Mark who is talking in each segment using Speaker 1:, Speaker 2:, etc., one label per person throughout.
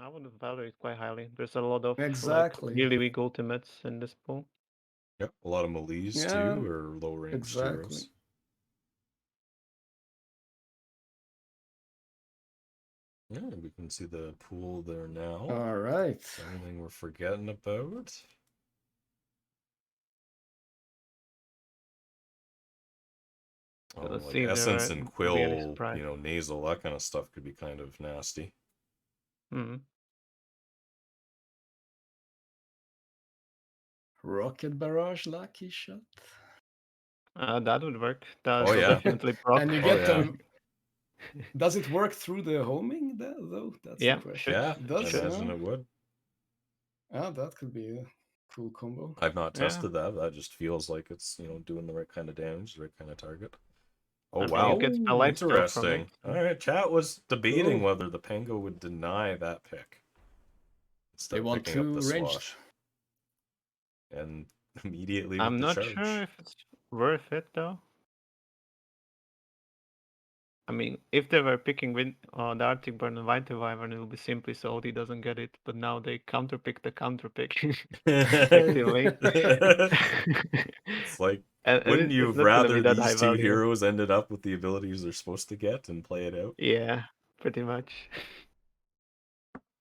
Speaker 1: I would value it quite highly. There's a lot of like
Speaker 2: Exactly.
Speaker 1: really weak ultimates in this pool.
Speaker 3: Yep, a lot of melees
Speaker 2: Yeah,
Speaker 3: too, or low range
Speaker 2: exactly.
Speaker 3: heroes. Yeah, we can see the pool there now.
Speaker 2: All right.
Speaker 3: Is there anything we're forgetting about?
Speaker 1: So let's
Speaker 3: Like
Speaker 1: see if there
Speaker 3: Essence and
Speaker 1: will be any
Speaker 3: Quill,
Speaker 1: surprise.
Speaker 3: nasal, that kind of stuff could be kind of nasty.
Speaker 1: Hmm.
Speaker 2: Rocket barrage, lucky shot.
Speaker 1: That would work. That
Speaker 3: Oh,
Speaker 1: will
Speaker 3: yeah.
Speaker 1: definitely proc.
Speaker 2: And you
Speaker 3: Oh,
Speaker 2: get
Speaker 3: yeah.
Speaker 2: them. Does it work through the homing though? That's the
Speaker 1: Yeah,
Speaker 2: question.
Speaker 1: should.
Speaker 3: Yeah,
Speaker 2: It
Speaker 3: I
Speaker 2: does,
Speaker 1: Should.
Speaker 3: imagine it would.
Speaker 2: Ah, that could be a cool combo.
Speaker 3: I've not
Speaker 1: Yeah.
Speaker 3: tested that. That just feels like it's, doing the right kind of damage, the right kind of target. Oh,
Speaker 1: I mean, you
Speaker 3: wow.
Speaker 1: get spell life still from it.
Speaker 3: Interesting. All right, chat was debating
Speaker 2: Cool.
Speaker 3: whether the Pango would deny that pick instead
Speaker 2: They
Speaker 3: of
Speaker 2: want
Speaker 3: picking up the
Speaker 2: 2 ranged.
Speaker 3: swash. And immediately with
Speaker 1: I'm
Speaker 3: the
Speaker 1: not sure
Speaker 3: charge.
Speaker 1: if it's worth it though. I mean, if they were picking the Arctic Burn and White Wyvern, it would be simply so Odie doesn't get it. But now they counterpick the counterpick effectively.
Speaker 3: It's like,
Speaker 1: and
Speaker 3: wouldn't you
Speaker 1: it's
Speaker 3: have
Speaker 1: not gonna be
Speaker 3: rather
Speaker 1: that high
Speaker 3: these two
Speaker 1: value.
Speaker 3: heroes ended up with the abilities they're supposed to get and play it out?
Speaker 1: Yeah, pretty much.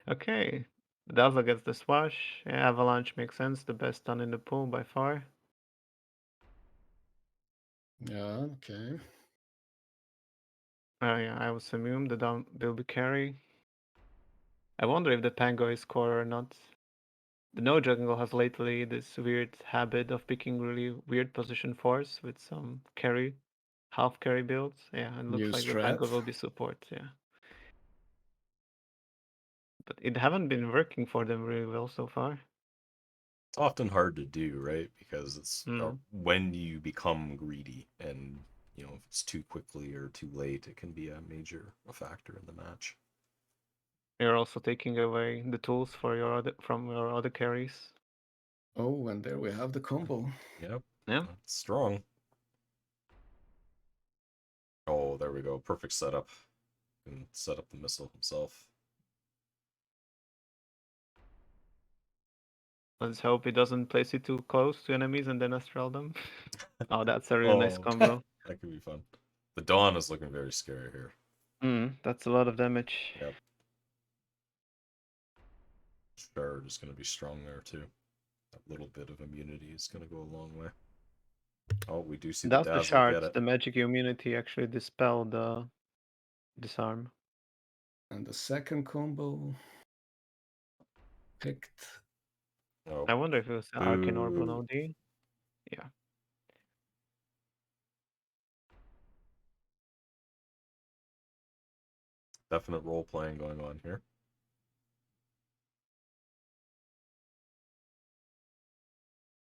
Speaker 1: Okay. Dazzle gets the swash. Yeah, Avalanche makes sense. The best stun in the pool by far.
Speaker 2: Yeah, okay.
Speaker 1: Yeah, I was immune. The down will be carry. I wonder if the Pango is core or not. The No Jungle has lately this weird habit of picking really weird position fours with some carry, half carry builds. Yeah, it looks
Speaker 2: New
Speaker 1: like the
Speaker 2: strat.
Speaker 1: Pango will be support. Yeah, but it haven't been working for them really well so far.
Speaker 3: It's often hard to do, right? Because it's
Speaker 1: Mm.
Speaker 3: when you become greedy, and if it's too quickly or too late, it can be a major factor in the match.
Speaker 1: You're also taking away the tools for from your other carries.
Speaker 2: Oh, and there we have the combo.
Speaker 3: Yep,
Speaker 1: Yeah.
Speaker 3: that's strong. Oh, there we go. Perfect setup. Can set up the missile himself.
Speaker 1: Let's hope he doesn't place it too close to enemies and then astral them. Oh, that's a really nice
Speaker 3: Oh,
Speaker 1: combo.
Speaker 3: that could be fun. The Dawn is looking very scary here.
Speaker 1: That's a lot of damage.
Speaker 3: Yep. Shard is going to be strong there too. That little bit of immunity is going to go a long way. Oh, we do see the
Speaker 1: Does the
Speaker 3: Dazzle get
Speaker 1: shards,
Speaker 3: it.
Speaker 1: the magic immunity, actually dispel the disarm?
Speaker 2: And the second combo picked.
Speaker 3: Oh,
Speaker 1: I wonder if it was Arcane Orb on
Speaker 3: boo.
Speaker 1: OD. Yeah.
Speaker 3: Definite role playing going on here.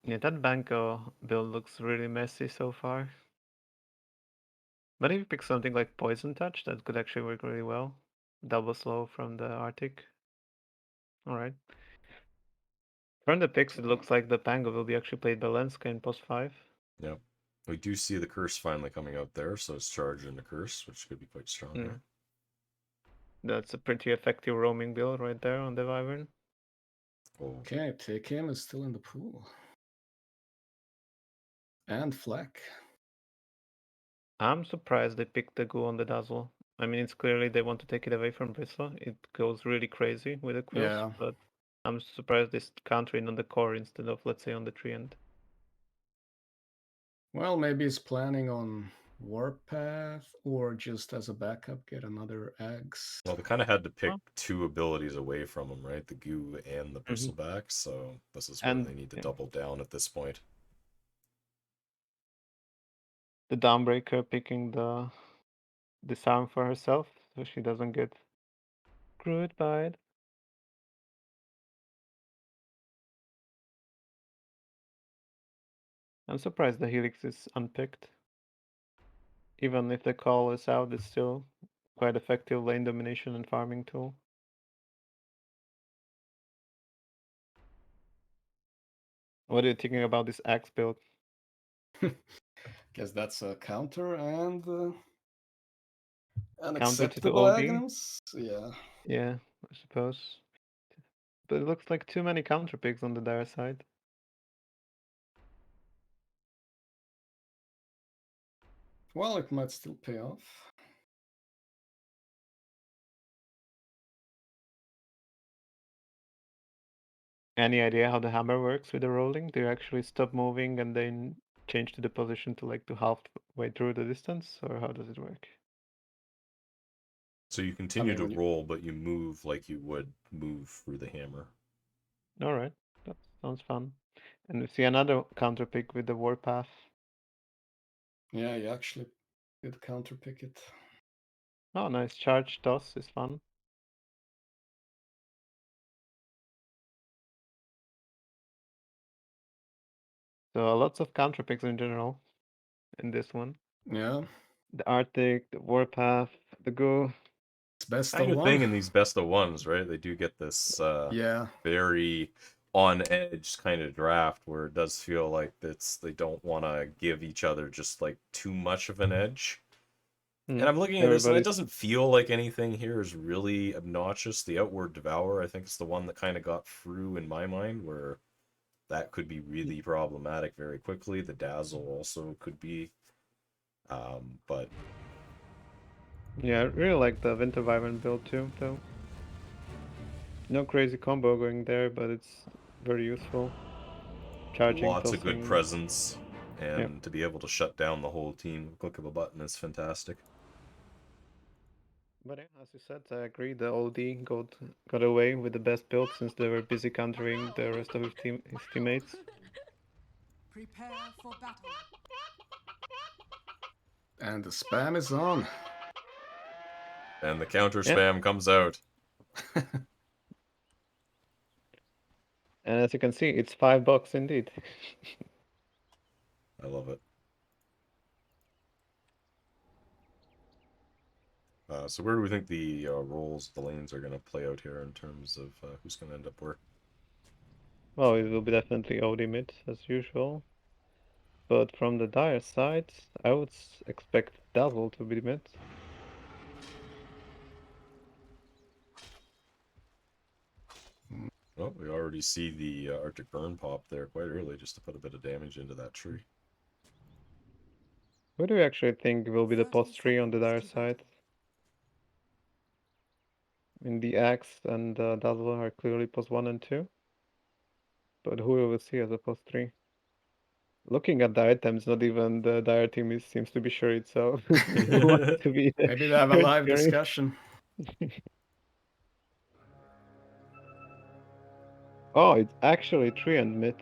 Speaker 1: Yeah, that Banco build looks really messy so far. But if you pick something like Poison Touch, that could actually work really well. Double slow from the Arctic. Alright. From the picks, it looks like the Pango will be actually played by Lenska in post 5.
Speaker 3: Yep. We do see the curse finally coming out there, so it's charged into curse, which could be quite strong here.
Speaker 1: That's a pretty effective roaming build right there on the Wyvern.
Speaker 3: Oh.
Speaker 2: Okay, take him is still in the pool. And Flack.
Speaker 1: I'm surprised they picked the Goo on the Dazzle. I mean, it's clearly they want to take it away from Bristol. It goes really crazy with the Quills,
Speaker 2: Yeah.
Speaker 1: but I'm surprised this countering on the core instead of, let's say, on the tree end.
Speaker 2: Well, maybe he's planning on Warpath or just as a backup get another eggs.
Speaker 3: Well, they kind of had to pick
Speaker 1: Well,
Speaker 3: 2 abilities away from him, right? The Goo and the Bristleback, so this is where
Speaker 1: and
Speaker 3: they need to
Speaker 1: yeah,
Speaker 3: double down at this point.
Speaker 1: the Dawnbreaker picking the disarm for herself, so she doesn't get screwed by it. I'm surprised the Helix is unpicked. Even if the call is out, it's still quite effective lane domination and farming tool. What are you thinking about this axe build?
Speaker 2: Guess that's a counter and an
Speaker 1: Counter to the
Speaker 2: acceptable
Speaker 1: OD?
Speaker 2: Agnums. Yeah.
Speaker 1: Yeah, I suppose. But it looks like too many counter picks on the dire side.
Speaker 2: Well, it might still pay off.
Speaker 1: Any idea how the hammer works with the rolling? Do you actually stop moving and then change to the position to like to halfway through the distance, or how does it work?
Speaker 3: So you continue to
Speaker 2: when you...
Speaker 3: roll, but you move like you would move through the hammer.
Speaker 1: All right, that sounds fun. And we see another counter pick with the warpath.
Speaker 2: Yeah, you actually did counter pick it.
Speaker 1: Oh, nice charge toss is fun. So lots of counter picks in general in this one.
Speaker 2: Yeah.
Speaker 1: The Arctic, the warpath, the Go.
Speaker 2: It's best
Speaker 3: Kind
Speaker 2: of
Speaker 3: of thing
Speaker 2: one.
Speaker 3: in these best of ones, right? They do get this
Speaker 2: Yeah.
Speaker 3: very on edge kind of draft where it does feel like they don't want to give each other just like too much of an edge. And I'm looking at this, and it
Speaker 1: Everybody's
Speaker 3: doesn't feel like anything here is really obnoxious. The Outward Devour, I think, is the one that kind of got through in my mind, where that could be really problematic very quickly. The Dazzle also could be, but
Speaker 1: yeah, I really like the Winter Wyvern build too, though. No crazy combo going there, but it's very useful. Charging,
Speaker 3: lots of good
Speaker 1: tossing.
Speaker 3: presence,
Speaker 1: Yep.
Speaker 3: and to be able to shut down the whole team with a click of a button is fantastic.
Speaker 1: But yeah, as you said, I agree. The OD got away with the best build since they were busy countering the rest of his teammates.
Speaker 4: Prepare for battle.
Speaker 2: And the spam is on.
Speaker 3: And the counter
Speaker 1: Yep.
Speaker 3: spam comes out.
Speaker 1: And as you can see, it's $5 indeed.
Speaker 3: I love it. So where do we think the roles, the lanes are going to play out here in terms of who's going to end up where?
Speaker 1: Well, it will be definitely OD mid as usual. But from the dire side, I would expect Dazzle to be mid.
Speaker 3: Well, we already see the Arctic Burn pop there quite early just to put a bit of damage into that tree.
Speaker 1: Who do you actually think will be the
Speaker 4: 30
Speaker 1: post tree on the dire
Speaker 4: seconds to
Speaker 1: side?
Speaker 4: battle.
Speaker 1: I mean, the Axe and Dazzle are clearly post 1 and 2. But who will we see as a post 3? Looking at the items, not even the dire team seems to be sure itself who wants to be the
Speaker 2: Maybe they have a
Speaker 1: first
Speaker 2: live
Speaker 1: skirmish.
Speaker 2: discussion.
Speaker 1: Oh, it's actually 3 and mid.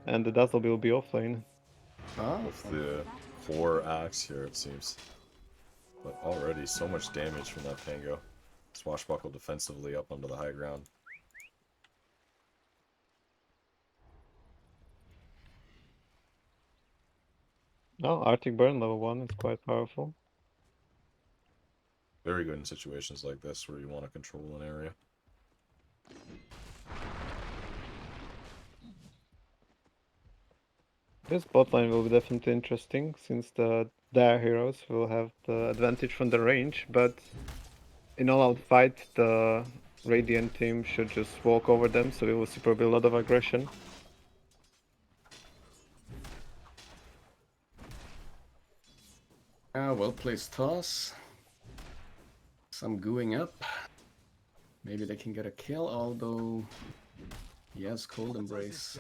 Speaker 1: And the Dazzle will be offlane.
Speaker 2: Oh,
Speaker 3: With the core axe here, it seems. But already so much damage from that Pango. Swashbuckle defensively up onto the high ground.
Speaker 1: Oh, Arctic Burn level 1 is quite powerful.
Speaker 3: Very good in situations like this where you want to control an area.
Speaker 1: This bot lane will be definitely interesting, since the dire heroes will have the advantage from the range, but in all-out fight, the Radiant team should just walk over them, so we will see probably a lot of aggression.
Speaker 2: well placed toss. Some gooing up. Maybe they can get a kill, although he has Cold Embrace.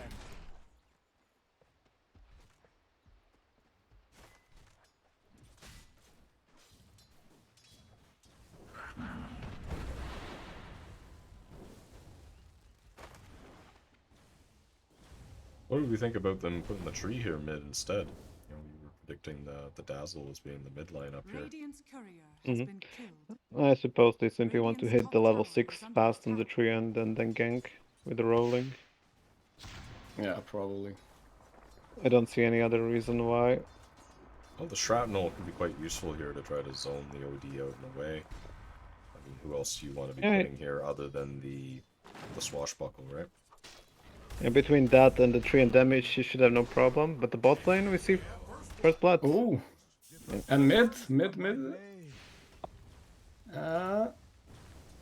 Speaker 3: What did we think about them putting the tree here mid instead? You know, we were predicting the Dazzle as being the mid line up here.
Speaker 4: Radiant's courier has been killed.
Speaker 1: I suppose they simply want to
Speaker 4: Radiant's
Speaker 1: hit the
Speaker 4: top
Speaker 1: level
Speaker 4: tower
Speaker 1: 6
Speaker 4: is under
Speaker 1: fast on the
Speaker 4: attack.
Speaker 1: tree and then gank with the rolling.
Speaker 2: Yeah, probably.
Speaker 1: I don't see any other reason why.
Speaker 3: Well, the Shrapnel could be quite useful here to try to zone the OD out and away. I mean, who else do you want to be putting here other than the Swashbuckle, right?
Speaker 1: Yeah, between that and the tree and damage, you should have no problem. But the bot lane, we see first blood.
Speaker 2: Oh, and mid.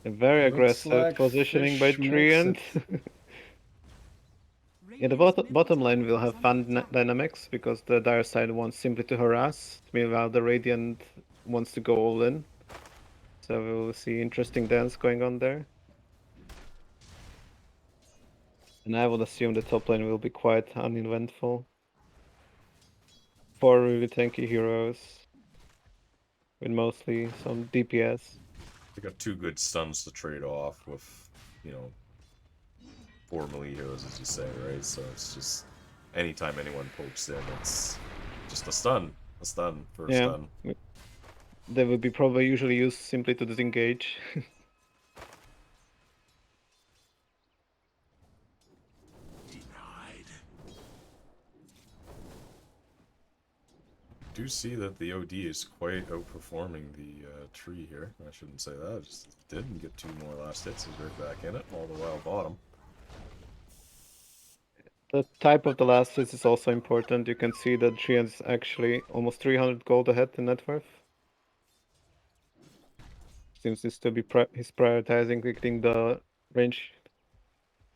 Speaker 1: A very
Speaker 2: Looks
Speaker 1: aggressive
Speaker 2: like
Speaker 1: positioning by
Speaker 2: Fish makes
Speaker 1: Treant.
Speaker 2: it.
Speaker 1: Yeah, the bottom lane will have fun dynamics because the dire side wants simply to harass, meanwhile the Radiant wants to go all in. So we'll see interesting dance going on there. And I would assume the top lane will be quite uneventful. 4 really tanky heroes with mostly some DPS.
Speaker 3: They got 2 good stuns to trade off with, you know, 4 melee heroes, as you say, right? So it's just anytime anyone pokes in, it's just a stun for a
Speaker 1: Yeah,
Speaker 3: stun.
Speaker 1: they will be probably usually used simply to disengage.
Speaker 3: I do see that the OD is quite outperforming the tree here. I shouldn't say that. I just didn't get 2 more last hits. He's right back in it, all the while bottom.
Speaker 1: The type of the last hit is also important. You can see that Treant is actually almost 300 gold ahead in net worth. Seems this to be he's prioritizing getting the range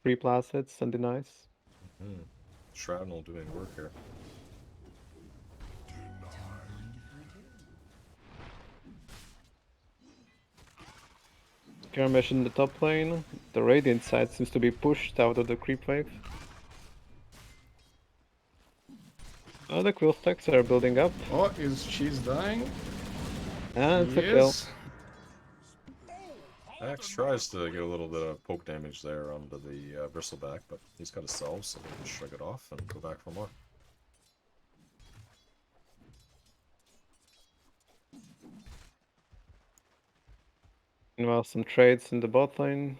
Speaker 1: 3 plus hits and denies.
Speaker 3: Shrapnel doing work here.
Speaker 1: Skirmish in the top lane. The Radiant side seems to be pushed out of the creep wave. Oh, the quill stacks are building up.
Speaker 2: Oh, she's dying?
Speaker 1: And it's a kill.
Speaker 2: Yes.
Speaker 3: Axe tries to get a little bit of poke damage there onto the bristleback, but he's got a salve, so we can shrug it off and go back for more.
Speaker 1: Meanwhile, some trades in the bot lane.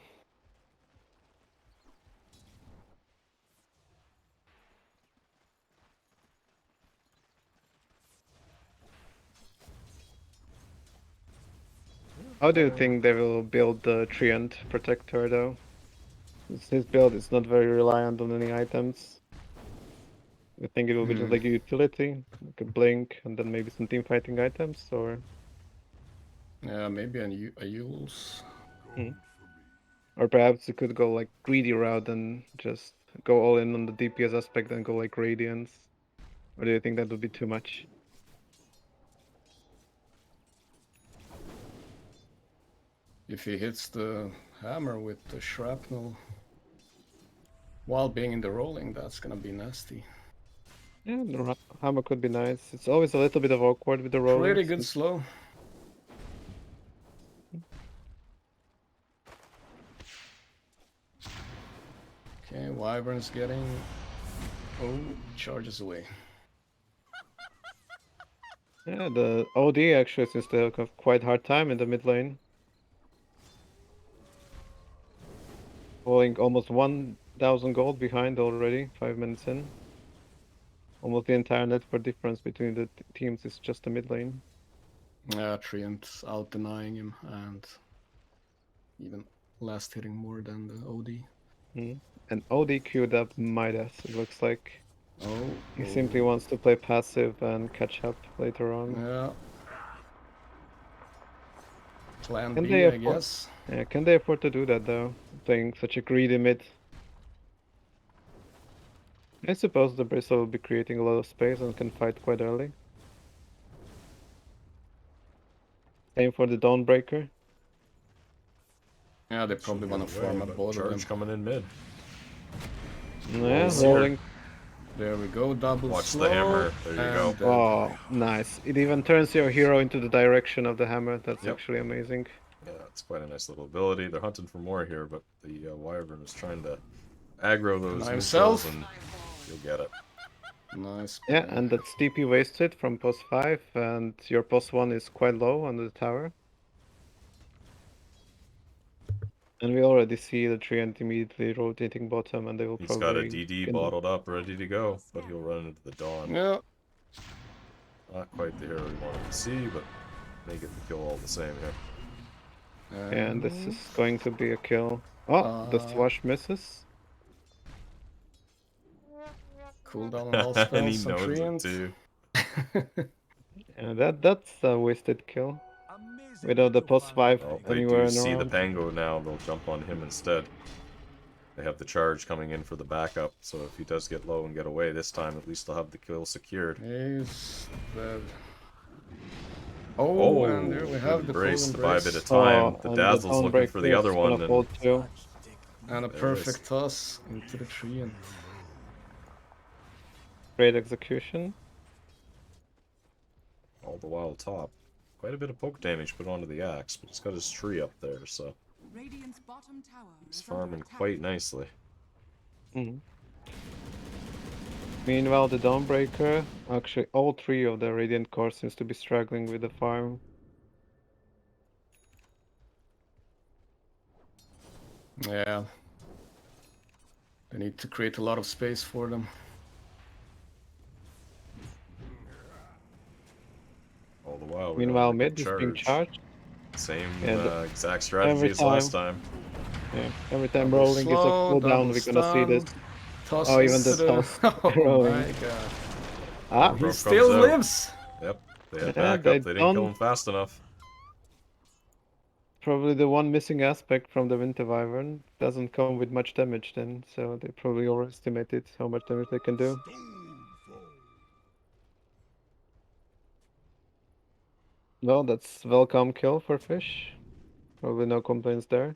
Speaker 1: How do you think they will build the Treant Protector though? His build is not very reliant on any items. I think it will be just like a utility, like a blink, and then maybe some team fighting items, or
Speaker 2: Yeah, maybe a Yules.
Speaker 1: or perhaps you could go like greedy route and just go all in on the DPS aspect and go like Radiance. Or do you think that would be too much?
Speaker 2: If he hits the hammer with the shrapnel while being in the rolling, that's gonna be nasty.
Speaker 1: Yeah, the hammer could be nice. It's always a little bit of awkward with the rolling.
Speaker 2: Pretty good slow. Okay, Wyvern's getting... Oh, charges away.
Speaker 1: Yeah, the OD actually seems to have a quite hard time in the mid lane. Falling almost 1000 gold behind already, 5 minutes in. Almost the entire net for difference between the teams is just the mid lane.
Speaker 2: Treant's out denying him and even last hitting more than the OD.
Speaker 1: And OD queued up Midas, it looks like.
Speaker 2: Oh,
Speaker 1: He simply wants to play passive and catch up later on.
Speaker 2: yeah. Plan
Speaker 1: Can
Speaker 2: B,
Speaker 1: they
Speaker 2: I
Speaker 1: afford?
Speaker 2: guess.
Speaker 1: Yeah, can they afford to do that though? Playing such a greedy mid. I suppose the Bristle will be creating a lot of space and can fight quite early. Aim for the Dawnbreaker.
Speaker 2: Yeah, they probably want to farm up both of them.
Speaker 3: Charge coming in mid.
Speaker 1: Yeah,
Speaker 3: he's here.
Speaker 1: rolling.
Speaker 2: There we go, double
Speaker 3: Watch
Speaker 2: slow.
Speaker 3: the hammer. There you go.
Speaker 1: Oh, nice. It even turns your hero into the direction of the hammer. That's
Speaker 3: Yep.
Speaker 1: actually amazing.
Speaker 3: Yeah, it's quite a nice little ability. They're hunting for more here, but the Wyvern is trying to aggro those
Speaker 2: Himself.
Speaker 3: neutrals, and you'll get it.
Speaker 2: Nice.
Speaker 1: Yeah, and that's TP wasted from post 5, and your post 1 is quite low under the tower. And we already see the Treant immediately rotating bottom, and they will
Speaker 3: He's
Speaker 1: probably...
Speaker 3: got a DD bottled up, ready to go, but he'll run into the Dawn.
Speaker 2: Yeah.
Speaker 3: Not quite the hero we wanted to see, but may get the kill all the same here.
Speaker 1: And this is going to be a kill. Oh, the swash misses.
Speaker 2: Cool down on all
Speaker 3: And he
Speaker 2: spells on
Speaker 3: knows it
Speaker 2: Treant.
Speaker 3: too.
Speaker 1: Yeah, that's a wasted kill. without the +5
Speaker 3: Oh, they
Speaker 1: anywhere
Speaker 3: do
Speaker 1: in
Speaker 3: see the
Speaker 1: around.
Speaker 3: Pango now. They'll jump on him instead. They have the charge coming in for the backup, so if he does get low and get away this time, at least they'll have the kill secured.
Speaker 2: He's dead. Oh, and there we
Speaker 3: good
Speaker 2: have the cold
Speaker 3: embrace to buy a bit of
Speaker 2: embrace.
Speaker 3: time.
Speaker 1: Oh,
Speaker 3: The
Speaker 1: and the
Speaker 3: Dazzle's looking for the
Speaker 1: Dawnbreaker
Speaker 3: other
Speaker 1: is gonna
Speaker 3: one,
Speaker 1: fall
Speaker 3: and
Speaker 1: too.
Speaker 2: And a
Speaker 3: There it is.
Speaker 2: perfect toss into the tree. And
Speaker 1: Great execution.
Speaker 3: all the while top. Quite a bit of poke damage put onto the axe, but he's got his tree up there, so
Speaker 4: Radiant's bottom tower
Speaker 3: he's
Speaker 4: is under
Speaker 3: farming
Speaker 4: attack.
Speaker 3: quite nicely.
Speaker 1: Mhm. Meanwhile, the Dawnbreaker, actually all 3 of the Radiant core seems to be struggling with the farm.
Speaker 2: yeah, they need to create a lot of space for them.
Speaker 3: All the while, we
Speaker 1: Meanwhile,
Speaker 3: don't have a
Speaker 1: mid
Speaker 3: good
Speaker 1: is being charged.
Speaker 3: Same
Speaker 1: Yeah,
Speaker 3: exact strategy
Speaker 1: every
Speaker 3: as last
Speaker 1: time.
Speaker 3: time.
Speaker 1: Yeah, every time
Speaker 2: Double
Speaker 1: rolling is a
Speaker 2: slow,
Speaker 1: cooldown,
Speaker 2: double
Speaker 1: we're gonna see this.
Speaker 2: stun. Toss
Speaker 1: Oh, even
Speaker 2: into
Speaker 1: the toss
Speaker 2: Oh
Speaker 1: rolling.
Speaker 2: my god.
Speaker 1: Ah,
Speaker 2: He
Speaker 3: Broke
Speaker 2: still
Speaker 3: comes out.
Speaker 2: lives!
Speaker 3: Yep, they had
Speaker 1: yeah,
Speaker 3: backup.
Speaker 1: they
Speaker 3: They didn't kill
Speaker 1: don't.
Speaker 3: him fast enough.
Speaker 1: Probably the one missing aspect from the Winter Wyvern doesn't come with much damage then, so they probably overestimated how much damage they can do. Well, that's welcome kill for fish. Probably no complaints there.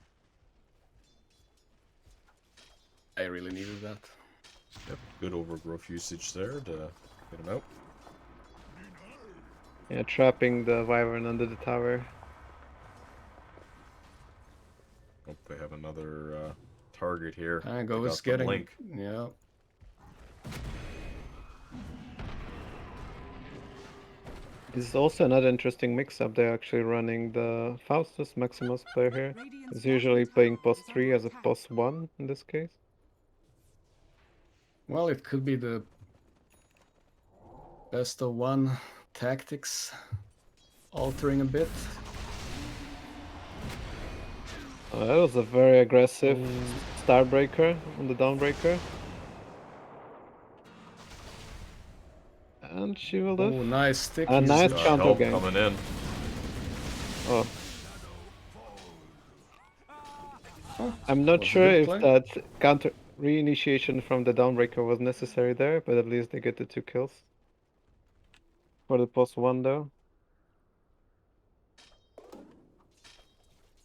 Speaker 2: I really needed that.
Speaker 3: Yep, good overgrowth usage there to get him out.
Speaker 1: Yeah, trapping the Wyvern under the tower.
Speaker 3: Oh, they have another target here.
Speaker 2: Pango
Speaker 3: They
Speaker 2: is
Speaker 3: got the
Speaker 2: getting.
Speaker 3: blink.
Speaker 2: Yeah.
Speaker 1: This is also another interesting mix-up. They're actually running the Faustus Maximus player here.
Speaker 4: Radiant's
Speaker 1: He's usually
Speaker 4: bottom
Speaker 1: playing
Speaker 4: tower is
Speaker 1: +3
Speaker 4: under
Speaker 1: as a
Speaker 4: attack.
Speaker 1: +1 in this case.
Speaker 2: Well, it could be the best of one tactics altering a bit.
Speaker 1: That was a very aggressive Starbreaker on the Dawnbreaker. And she will live.
Speaker 2: Oh, nice stick.
Speaker 1: A nice
Speaker 3: Got
Speaker 1: counter
Speaker 3: help
Speaker 1: gank.
Speaker 3: coming in.
Speaker 1: Oh. I'm not
Speaker 2: was a
Speaker 1: sure
Speaker 2: good
Speaker 1: if
Speaker 2: play.
Speaker 1: that counter reinitiation from the Dawnbreaker was necessary there, but at least they get the 2 kills. For the +1 though.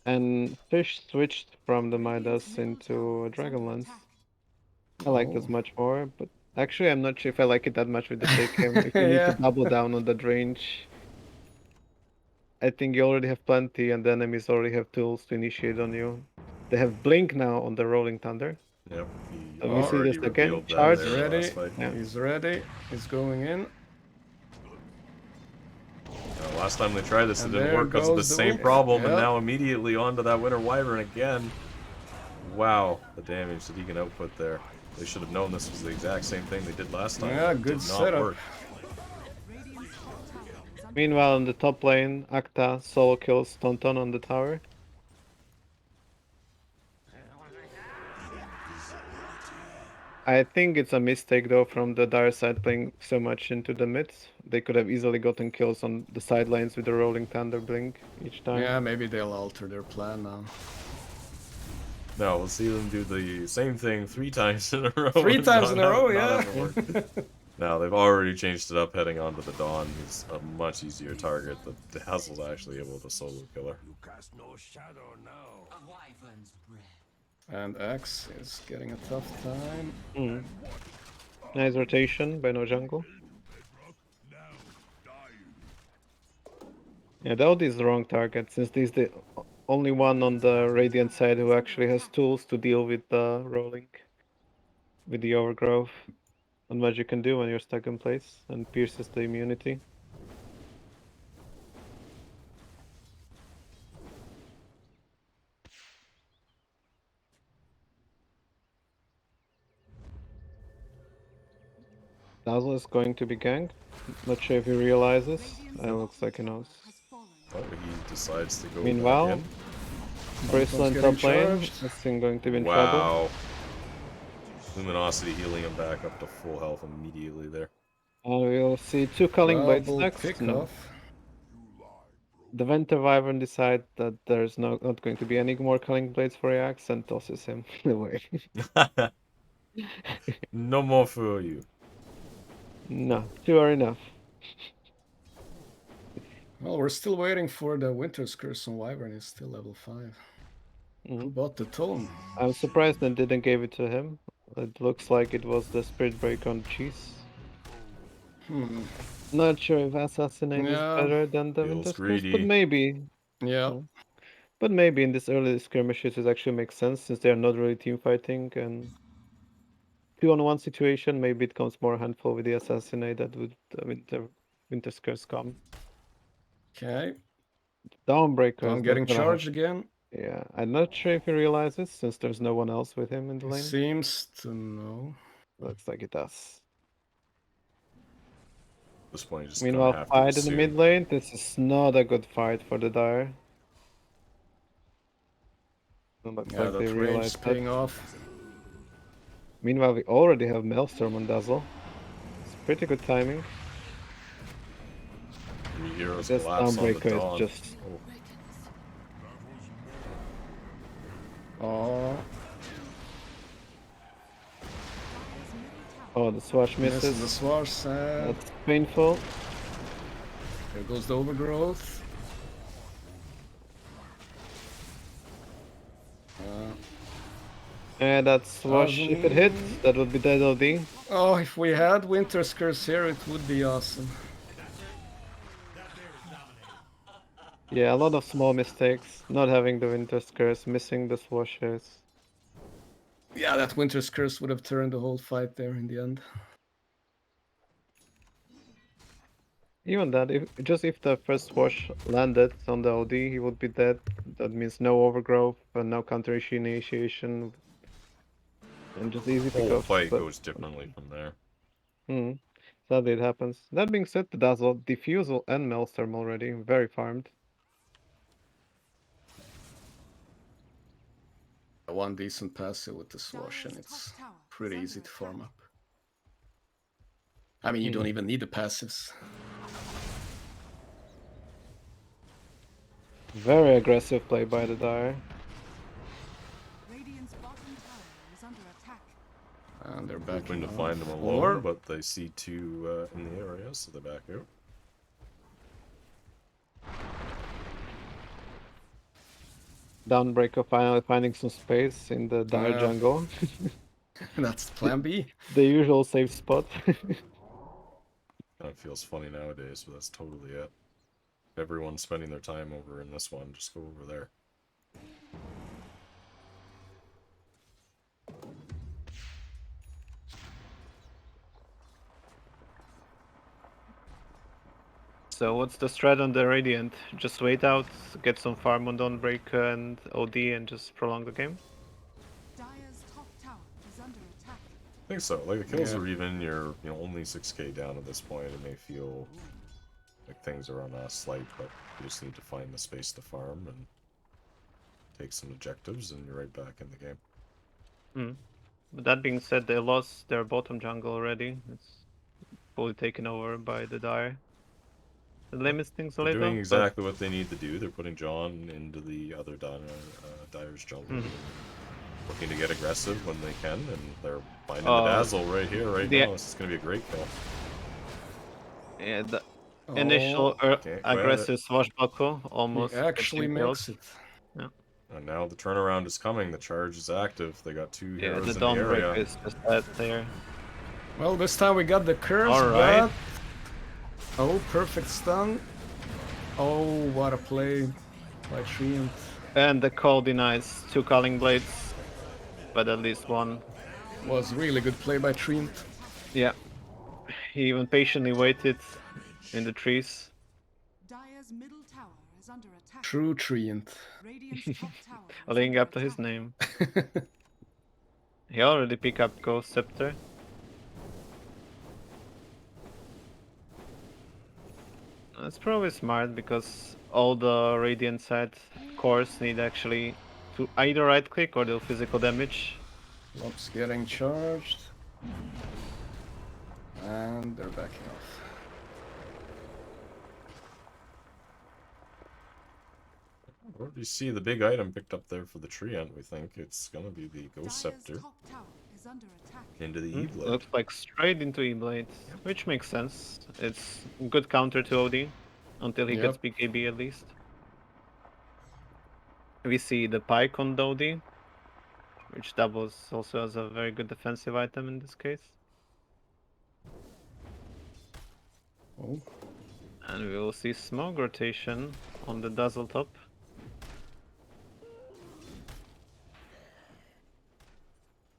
Speaker 1: And Fish switched from the Midas into Dragonlance. I like this
Speaker 2: Oh.
Speaker 1: much more, but actually I'm not sure if I like it that much with the take him. If you need to
Speaker 2: Yeah.
Speaker 1: double down on that range, I think you already have plenty and the enemies already have tools to initiate on you. They have Blink now on the Rolling Thunder.
Speaker 3: Yep, he
Speaker 1: So we see
Speaker 3: already
Speaker 1: this again,
Speaker 3: revealed that
Speaker 1: charge.
Speaker 2: He's
Speaker 3: there in the
Speaker 2: ready.
Speaker 3: last fight.
Speaker 1: Yeah.
Speaker 2: He's ready. He's going in.
Speaker 3: Last time they tried this, it
Speaker 2: And
Speaker 3: didn't
Speaker 2: there
Speaker 3: work because of the
Speaker 2: goes the
Speaker 3: same
Speaker 2: ult.
Speaker 3: problem, and
Speaker 2: Yep.
Speaker 3: now immediately onto that Winter Wyvern again. Wow, the damage that he can output there. They should have known this was the exact same thing they did last time.
Speaker 2: Yeah,
Speaker 3: It
Speaker 2: good
Speaker 3: did not
Speaker 2: setup.
Speaker 3: work.
Speaker 4: Radiant's top tower is under
Speaker 1: Meanwhile, on the top lane, Akta solo kills Tonton on the tower. I think it's a mistake though from the Dire side playing so much into the mid. They could have easily gotten kills on the sidelines with the Rolling Thunder blink each time.
Speaker 2: Yeah, maybe they'll alter their plan now.
Speaker 3: No, we'll see them do the same thing 3 times in a row.
Speaker 2: 3
Speaker 3: and
Speaker 2: times
Speaker 3: not
Speaker 2: in a row,
Speaker 3: have it
Speaker 2: yeah.
Speaker 3: work. Now, they've already changed it up heading onto the Dawn. He's a much easier target. The Dazzle's actually able to solo kill her.
Speaker 5: You cast no shadow now.
Speaker 6: A wyvern's breath.
Speaker 2: And Axe is getting a tough time.
Speaker 1: Mm. Nice rotation by no jungle. Yeah, Daud is the wrong target since he's the only one on the Radiant side who actually has tools to deal with the rolling, with the overgrowth, and what you can do when you're stuck in place and pierces the immunity. Dazzle is going to be ganked. Not sure if he realizes. Looks like he knows.
Speaker 4: has fallen.
Speaker 3: Oh, he decides to go
Speaker 1: Meanwhile,
Speaker 3: back in.
Speaker 1: Bracelet
Speaker 2: getting
Speaker 1: top lane.
Speaker 2: charged.
Speaker 1: This thing going to be in trouble.
Speaker 3: Wow. Luminosity healing him back up to full health immediately there.
Speaker 1: And we'll see 2 Culling Blades
Speaker 2: Double
Speaker 1: next.
Speaker 2: pick
Speaker 1: No.
Speaker 2: off.
Speaker 1: The Winter Wyvern decides that there's not going to be any more Culling Blades for Ajax and tosses him away.
Speaker 3: No more for you.
Speaker 1: No, sure enough.
Speaker 2: Well, we're still waiting for the Winter's Curse on Wyvern. It's still level 5. Who
Speaker 1: Mhm.
Speaker 2: bought the tome?
Speaker 1: I'm surprised they didn't give it to him. It looks like it was the Spirit Break on Cheese. Not sure if Assassinate is
Speaker 2: Yeah,
Speaker 1: better than the
Speaker 3: Feels
Speaker 1: Winter's Curse, but
Speaker 3: greedy.
Speaker 1: maybe.
Speaker 2: yeah.
Speaker 1: Yeah. But maybe in this early skirmishes it actually makes sense since they are not really team fighting and 2-on-1 situation, maybe it comes more handful with the Assassinate that would Winter's Curse come.
Speaker 2: Okay.
Speaker 1: Dawnbreaker
Speaker 2: Dawn
Speaker 1: is not
Speaker 2: getting
Speaker 1: gonna have.
Speaker 2: charged again.
Speaker 1: Yeah, I'm not sure if he realizes since there's no one else with him in the
Speaker 2: He
Speaker 1: lane.
Speaker 2: seems to know.
Speaker 1: Looks like it does.
Speaker 3: At this point, you just kind of
Speaker 1: Meanwhile,
Speaker 3: have to
Speaker 1: fight in the mid
Speaker 3: assume.
Speaker 1: lane. This is not a good fight for the Dire. It looks
Speaker 2: Yeah,
Speaker 1: like they
Speaker 2: that range is
Speaker 1: realized that.
Speaker 2: paying off.
Speaker 1: Meanwhile, we already have Maelstrom on Dazzle. It's pretty good timing.
Speaker 3: 3 heroes
Speaker 1: This
Speaker 3: collapse on the
Speaker 1: Dawnbreaker is
Speaker 3: Dawn.
Speaker 1: just.
Speaker 3: Oh,
Speaker 2: Oh,
Speaker 1: Oh, the Swash
Speaker 2: misses the
Speaker 1: misses.
Speaker 2: swash. Sad.
Speaker 1: That's painful.
Speaker 2: There goes the overgrowth.
Speaker 1: And that Swash, if it hits, that would be dead OD.
Speaker 2: Oh, if we had Winter's Curse here, it would be awesome.
Speaker 1: Yeah, a lot of small mistakes. Not having the Winter's Curse, missing the Swashes.
Speaker 2: Yeah, that Winter's Curse would have turned the whole fight there in the end.
Speaker 1: Even that, if the first Swash landed on the OD, he would be dead. That means no overgrowth and no counter initiation. And just easy
Speaker 3: whole
Speaker 1: pickoffs,
Speaker 3: fight
Speaker 1: but
Speaker 3: goes differently from there.
Speaker 1: sadly it happens. That being said, the Dazzle, Diffusal and Maelstrom already, very farmed.
Speaker 2: One decent passive with the swash, and
Speaker 4: Dire's
Speaker 2: it's
Speaker 4: top tower
Speaker 2: pretty
Speaker 4: is
Speaker 2: easy
Speaker 4: under
Speaker 2: to farm
Speaker 4: attack.
Speaker 2: up. I mean, you don't even need the passives.
Speaker 1: Very aggressive play by the Dire.
Speaker 4: Radiant's bottom tower is under attack.
Speaker 2: And they're
Speaker 3: Hoping
Speaker 2: backing
Speaker 3: to
Speaker 2: off.
Speaker 3: find them alone, but they see 2 in the area, so they back out.
Speaker 1: Dawnbreaker finally finding some space in the Dire jungle.
Speaker 2: That's plan B.
Speaker 1: The usual safe spot.
Speaker 3: Kind of feels funny nowadays, but that's totally it. Everyone's spending their time over in this one, just go over there.
Speaker 1: So what's the strat on the Radiant? Just wait out, get some farm on Dawnbreaker and OD and just prolong the game?
Speaker 4: Dire's top tower is under attack.
Speaker 3: I think so. Like, the kills
Speaker 2: Yeah.
Speaker 3: are even, you're only 6k down at this point. It may feel like things are on a slight, but you just need to find the space to farm and take some objectives, and you're right back in the game.
Speaker 1: But that being said, they lost their bottom jungle already. It's fully taken over by the Dire. It limits things a
Speaker 3: They're
Speaker 1: little,
Speaker 3: doing exactly what they need to do. They're putting John into the other Dire's jungle. Looking to get aggressive when they can, and they're finding the Dazzle right here, right now. This is going to be a great kill.
Speaker 1: Yeah, the initial aggressive swashbuckle almost
Speaker 2: He actually
Speaker 1: gets him
Speaker 2: makes
Speaker 1: killed.
Speaker 2: it.
Speaker 1: Yeah.
Speaker 3: And now the turnaround is coming. The charge is active. They got 2
Speaker 1: Yeah,
Speaker 3: heroes
Speaker 1: the
Speaker 3: in the area.
Speaker 1: Dawnbreaker is just dead there.
Speaker 2: Well, this time we got the curse,
Speaker 1: Alright.
Speaker 2: but... Oh, perfect stun. Oh, what a play by Treant.
Speaker 1: And the call denies 2 Culling Blades, but at least one.
Speaker 2: Was really good play by Treant.
Speaker 1: Yeah. He even patiently waited in the trees.
Speaker 4: Dire's middle tower is under attack.
Speaker 2: True Treant.
Speaker 4: Radiant's top tower is
Speaker 1: Living
Speaker 4: under
Speaker 1: up to his
Speaker 4: attack.
Speaker 1: name. He already picked up Ghost Scepter. That's probably smart because all the Radiant side cores need actually to either right click or do physical damage.
Speaker 2: Lop's getting charged. And they're backing off.
Speaker 3: What do you see the big item picked up there for the treant? We think it's gonna be the Ghost
Speaker 4: Dire's
Speaker 3: Scepter
Speaker 4: top tower is under attack.
Speaker 3: into the E-Blade.
Speaker 1: Looks like straight into E-Blades, which makes sense. It's a good counter to OD, until he gets
Speaker 2: Yep.
Speaker 1: BKB at least. We see the Pike on the OD, which doubles also as a very good defensive item in this case.
Speaker 2: Oh,
Speaker 1: And we will see Smoke rotation on the Dazzle top.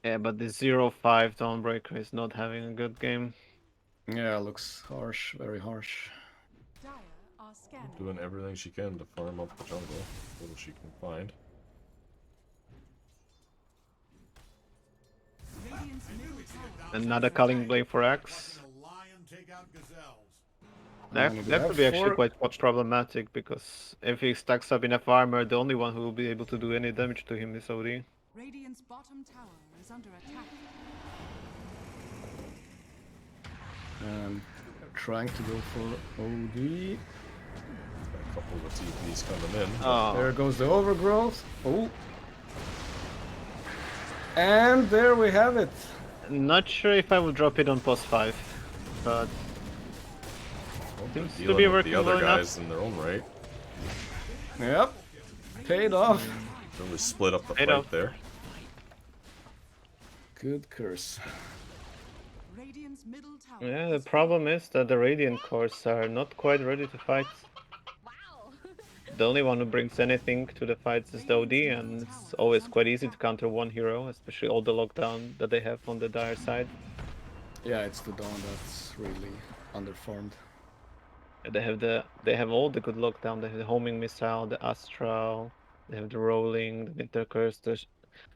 Speaker 1: Yeah, but the 0-5 Dawnbreaker is not having a good game.
Speaker 2: yeah, looks harsh, very harsh.
Speaker 4: Dire are scanning.
Speaker 3: Doing everything she can to farm up the jungle, little she can find.
Speaker 4: Radiant's middle tower.
Speaker 1: Another Culling Blade for Axe. That
Speaker 2: And we
Speaker 1: could
Speaker 2: have
Speaker 1: be actually
Speaker 2: 4.
Speaker 1: quite problematic, because if he stacks up enough armor, the only one who will be able to do any damage to him is OD.
Speaker 4: Radiant's bottom tower is under attack.
Speaker 2: And trying to go for OD.
Speaker 3: Got a couple of TPs coming in.
Speaker 2: There
Speaker 1: Oh,
Speaker 2: goes the overgrowth. Oh. And there we have it.
Speaker 1: not sure if I would drop it on post 5, but
Speaker 3: Well,
Speaker 1: seems to
Speaker 3: dealing
Speaker 1: be
Speaker 3: with
Speaker 1: working
Speaker 3: the other
Speaker 1: well enough.
Speaker 3: guys in their own right.
Speaker 2: Yep. Paid off.
Speaker 3: Really split up the
Speaker 1: Paid
Speaker 3: fight
Speaker 1: off.
Speaker 3: there.
Speaker 2: Good curse.
Speaker 4: Radiant's middle tower.
Speaker 1: yeah, the problem is that the Radiant cores are not quite ready to fight. The only one who brings anything to the fights is the OD, and it's always quite easy to counter one hero, especially all the lockdown that they have on the Dire side.
Speaker 2: Yeah, it's the Dawn that's really underfarmed.
Speaker 1: They have all the good lockdown. They have the homing missile, the astral, they have the rolling, the winter curse,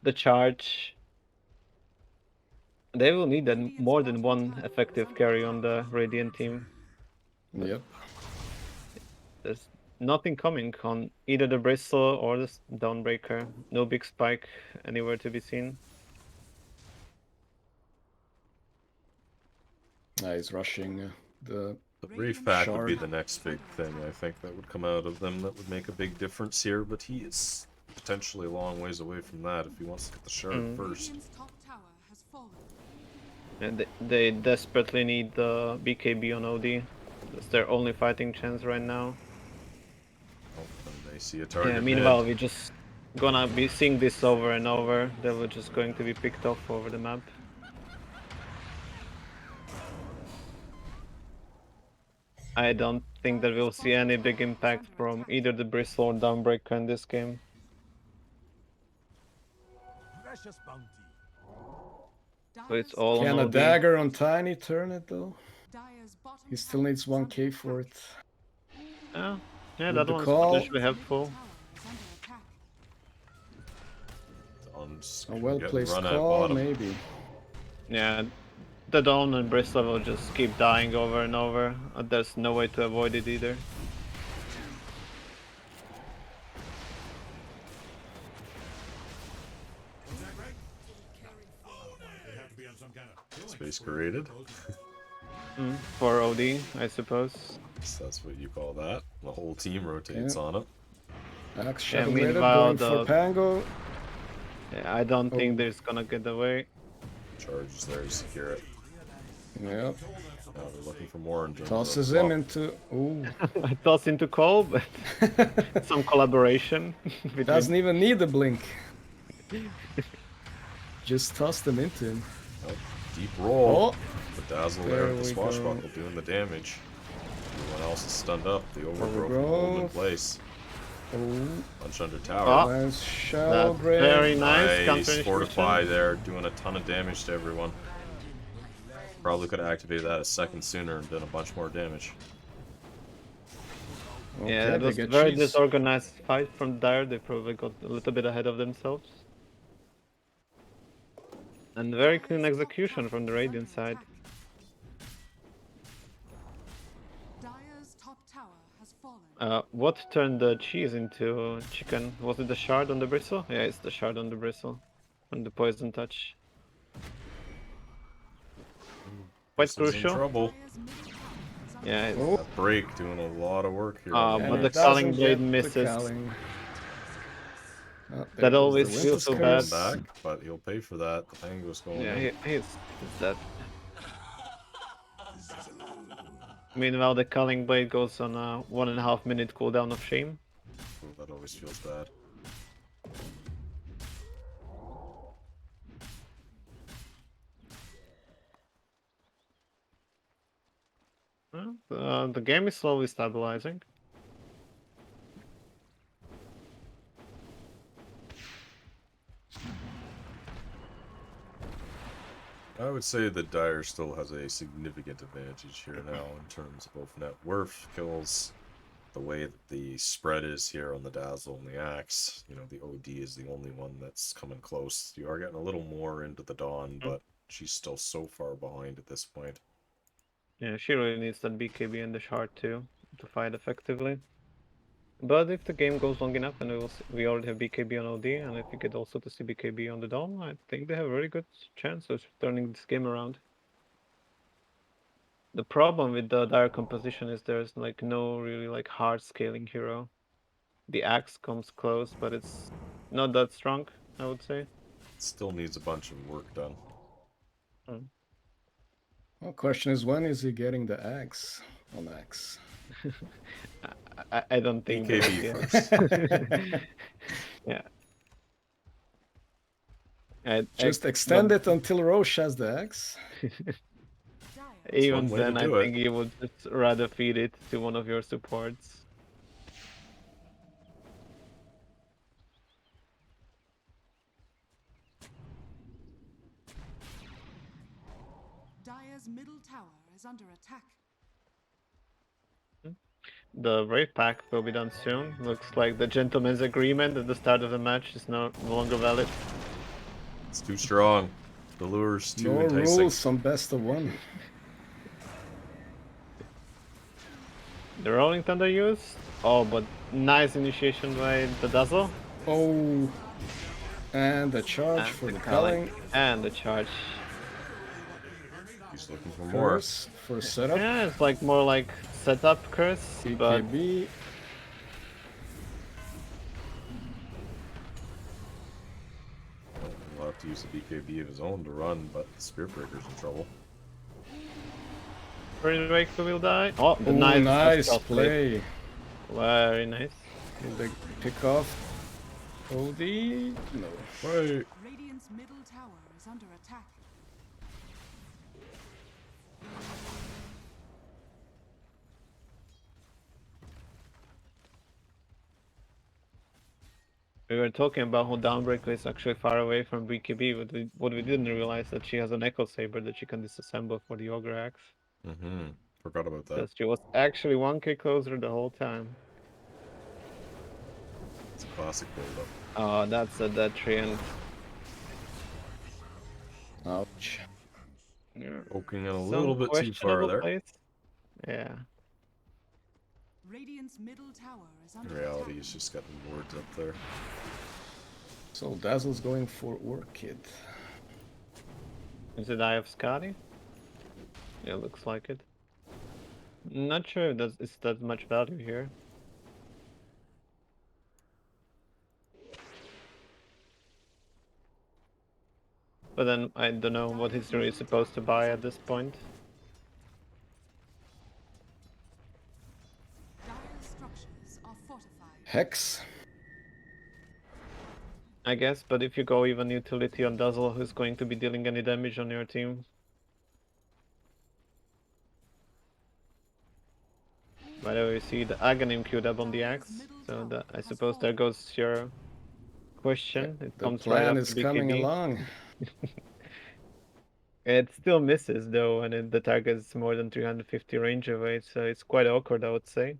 Speaker 1: the charge. They will need more than one effective carry on the Radiant team.
Speaker 2: Yep.
Speaker 1: There's nothing coming on either the Bristle or the Dawnbreaker. No big spike anywhere to be seen.
Speaker 2: He's rushing the.
Speaker 3: The Brief Pack would be
Speaker 2: Shard.
Speaker 3: the next big thing, I think, that would come out of them that would make a big difference here, but he is potentially a long ways away from that if he wants to get the shard first.
Speaker 4: Radiant's top tower has fallen.
Speaker 1: And they desperately need the BKB on OD. That's their only fighting chance right now.
Speaker 3: Oh, and they see a target.
Speaker 1: Yeah,
Speaker 3: mid.
Speaker 1: meanwhile, we're just gonna be seeing this over and over. They were just going to be picked off over the map. I don't think that we'll see any big impact from either the Bristle or Dawnbreaker in this game.
Speaker 5: Precious bounty.
Speaker 1: So it's all
Speaker 2: Can
Speaker 1: on
Speaker 2: a
Speaker 1: OD.
Speaker 2: dagger on Tiny turn it though?
Speaker 4: Dire's bottom
Speaker 2: He still
Speaker 4: tower
Speaker 2: needs
Speaker 4: is under
Speaker 2: 1k for
Speaker 4: attack.
Speaker 2: it.
Speaker 1: Yeah,
Speaker 2: With
Speaker 1: that
Speaker 2: the
Speaker 1: one's
Speaker 2: call.
Speaker 1: potentially helpful.
Speaker 4: Tower is under attack.
Speaker 3: Dawn's
Speaker 2: A well
Speaker 3: getting
Speaker 2: placed
Speaker 3: run at
Speaker 2: call,
Speaker 3: bottom.
Speaker 2: maybe.
Speaker 1: Yeah, the Dawn and Bristle will just keep dying over and over. There's no way to avoid it either.
Speaker 3: Space created.
Speaker 1: For OD, I suppose.
Speaker 3: So that's what you call that. The whole team rotates
Speaker 2: Yeah.
Speaker 3: on it.
Speaker 2: Axe
Speaker 1: Yeah,
Speaker 2: Shadow Bladed
Speaker 1: meanwhile,
Speaker 2: going for
Speaker 1: the-
Speaker 2: Pango.
Speaker 1: Yeah, I don't
Speaker 2: Oh.
Speaker 1: think there's gonna get away.
Speaker 3: Charge is there to secure it.
Speaker 2: Yep.
Speaker 3: Now they're looking for more in terms
Speaker 2: Tosses
Speaker 3: of
Speaker 2: him
Speaker 3: block.
Speaker 2: into. Ooh.
Speaker 1: I toss into call, but some collaboration between.
Speaker 2: Doesn't even need the blink. Just tossed him into him.
Speaker 3: Oh, deep roll.
Speaker 2: Oh.
Speaker 3: The dazzle
Speaker 2: There
Speaker 3: there with the
Speaker 2: we
Speaker 3: swashbuckle
Speaker 2: go.
Speaker 3: doing the damage. Everyone else is stunned up. The overgrowth will hold in
Speaker 2: Overgrowth.
Speaker 3: place.
Speaker 2: Oh.
Speaker 3: Punch under tower.
Speaker 1: Ah,
Speaker 2: Lance Shadow
Speaker 1: That's
Speaker 2: Blade.
Speaker 1: very nice.
Speaker 3: Nice fortify
Speaker 1: Counter
Speaker 3: there, doing a ton of damage to everyone. Probably could have activated that a second sooner and done a bunch more damage.
Speaker 2: Okay,
Speaker 1: Yeah, it
Speaker 2: they
Speaker 1: was
Speaker 2: get
Speaker 1: very
Speaker 2: cheese.
Speaker 1: disorganized fight from Dire. They probably got a little bit ahead of themselves. And very clean execution from the Radiant side.
Speaker 4: Dire's top tower has fallen.
Speaker 1: What turned the cheese into chicken? Was it the shard on the Bristle? Yeah, it's the shard on the Bristle. On the poison touch. Quite
Speaker 3: This is in
Speaker 1: crucial.
Speaker 3: trouble.
Speaker 4: Dire's middle tower is under
Speaker 1: Yeah,
Speaker 4: attack.
Speaker 1: it's,
Speaker 3: That break doing a lot of work here.
Speaker 1: Ah,
Speaker 3: on the
Speaker 1: but
Speaker 2: And
Speaker 1: the
Speaker 2: it
Speaker 3: base.
Speaker 1: Culling
Speaker 2: doesn't
Speaker 1: Blade
Speaker 2: get the
Speaker 1: misses.
Speaker 2: Culling. Oh,
Speaker 1: That
Speaker 2: there goes the
Speaker 1: always feels
Speaker 2: Winter's
Speaker 1: so
Speaker 3: He's
Speaker 1: bad.
Speaker 3: going back, but he'll pay for that. The Tango's going
Speaker 1: Yeah,
Speaker 3: in.
Speaker 1: he's dead. Meanwhile, the Culling Blade goes on a 1.5 minute cooldown of shame.
Speaker 3: Oh, that always feels bad.
Speaker 1: The game is slowly stabilizing.
Speaker 3: I would say that Dire still has a significant advantage here now in terms of both net worth, kills, the way that the spread is here on the Dazzle and the Axe. You know, the OD is the only one that's coming close. You are getting a little more into the Dawn, but she's still so far behind at this point.
Speaker 1: Yeah, she really needs that BKB and the shard too to fight effectively. But if the game goes long enough and we already have BKB on OD, and if we get also to see BKB on the Dawn, I think they have a very good chance of turning this game around. The problem with the Dire composition is there's like no really like hard scaling hero. The Axe comes close, but it's not that strong, I would say.
Speaker 3: It still needs a bunch of work done.
Speaker 2: Well, question is, when is he getting the axe on Axe?
Speaker 1: I don't think
Speaker 3: BKB
Speaker 1: that,
Speaker 3: first.
Speaker 1: yeah.
Speaker 2: Just extend it until Roche has the axe.
Speaker 1: Even
Speaker 3: one way to
Speaker 1: then, I
Speaker 3: do it.
Speaker 1: think you would just rather feed it to one of your supports.
Speaker 4: Dire's middle tower is under attack.
Speaker 1: The raid pack will be done soon. Looks like the gentleman's agreement at the start of the match is no longer valid.
Speaker 3: It's too strong. The lure's too
Speaker 2: No
Speaker 3: enticing.
Speaker 2: rules on best of one.
Speaker 1: The Rolling Thunder use. Oh, but nice initiation by the Dazzle.
Speaker 2: Oh, and the charge
Speaker 1: And
Speaker 2: for the
Speaker 1: Culling.
Speaker 2: culling.
Speaker 1: And the charge.
Speaker 3: He's looking for more.
Speaker 2: Curse for setup.
Speaker 1: Yeah, it's like more like setup curse, but
Speaker 2: BKB.
Speaker 3: He'll have to use the BKB of his own to run, but the Spear Breaker's in trouble.
Speaker 1: Raid Breaker will die. Oh, the
Speaker 2: Oh,
Speaker 1: knife.
Speaker 2: nice play.
Speaker 1: Very nice.
Speaker 2: Did they pick off OD? No.
Speaker 3: Right.
Speaker 4: Radiant's middle tower is under attack.
Speaker 1: We were talking about how Dawnbreaker is actually far away from BKB, but what we didn't realize that she has an Echo Saber that she can disassemble for the Ogre Axe.
Speaker 3: Mm-hmm. Forgot about that.
Speaker 1: Because she was actually 1k closer the whole time.
Speaker 3: It's a classic build-up.
Speaker 1: Oh, that's a dead treant.
Speaker 2: Ouch.
Speaker 3: Poking it a
Speaker 1: Some
Speaker 3: little bit too far
Speaker 1: questionable
Speaker 3: there.
Speaker 1: plays. Yeah.
Speaker 4: Radiant's middle tower is
Speaker 3: In
Speaker 4: under
Speaker 3: reality,
Speaker 4: attack.
Speaker 3: he's just got the wards up there.
Speaker 2: So Dazzle's going for Orchid.
Speaker 1: Is it Eye of Skadi? Yeah, looks like it. Not sure if it's that much value here. But then I don't know what he's really supposed to buy at this point.
Speaker 4: Dire's structures are fortified.
Speaker 2: Hex.
Speaker 1: I guess, but if you go even utility on Dazzle, who's going to be dealing any damage on your team? By the way, we see the Aghanim queued up on the Axe, so I suppose there goes your question. It
Speaker 2: The
Speaker 1: comes right
Speaker 2: plan
Speaker 1: after
Speaker 2: is
Speaker 1: BKB.
Speaker 2: coming along.
Speaker 1: It still misses though, and the target is more than 350 range away, so it's quite awkward, I would say.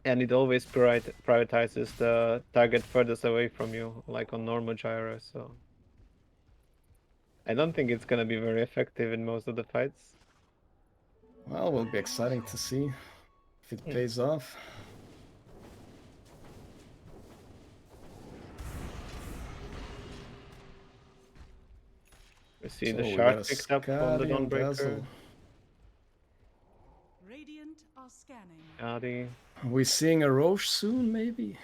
Speaker 1: And it always prioritizes the target furthest away from you, like on normal gyro, so... I don't think it's gonna be very effective in most of the fights.
Speaker 2: Well, will be exciting to see if it pays off.
Speaker 1: We see
Speaker 2: So
Speaker 1: the
Speaker 2: we
Speaker 1: shard
Speaker 2: got a
Speaker 1: picked up on the
Speaker 2: Skadi and
Speaker 1: Dawnbreaker.
Speaker 2: Dazzle.
Speaker 4: Radiant are scanning.
Speaker 1: Skadi.
Speaker 2: Are we seeing a Roche soon, maybe?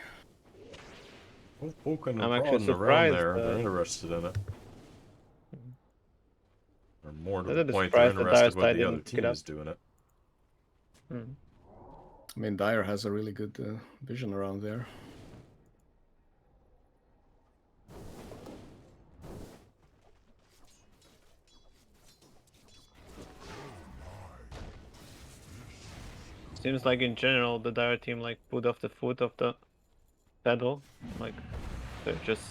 Speaker 3: Both poking
Speaker 1: I'm
Speaker 3: and
Speaker 1: actually
Speaker 3: prodding around
Speaker 1: surprised.
Speaker 3: there. They're interested in it. Or more to
Speaker 1: I'm
Speaker 3: the
Speaker 1: a bit
Speaker 3: point, they're
Speaker 1: surprised that Dire
Speaker 3: interested what
Speaker 1: side
Speaker 3: the other
Speaker 1: didn't pick it
Speaker 3: team
Speaker 1: up.
Speaker 3: is doing it.
Speaker 1: Hmm.
Speaker 2: I mean, Dire has a really good vision around there.
Speaker 1: Seems like in general the Dire team like put off the foot of the pedal, like they're just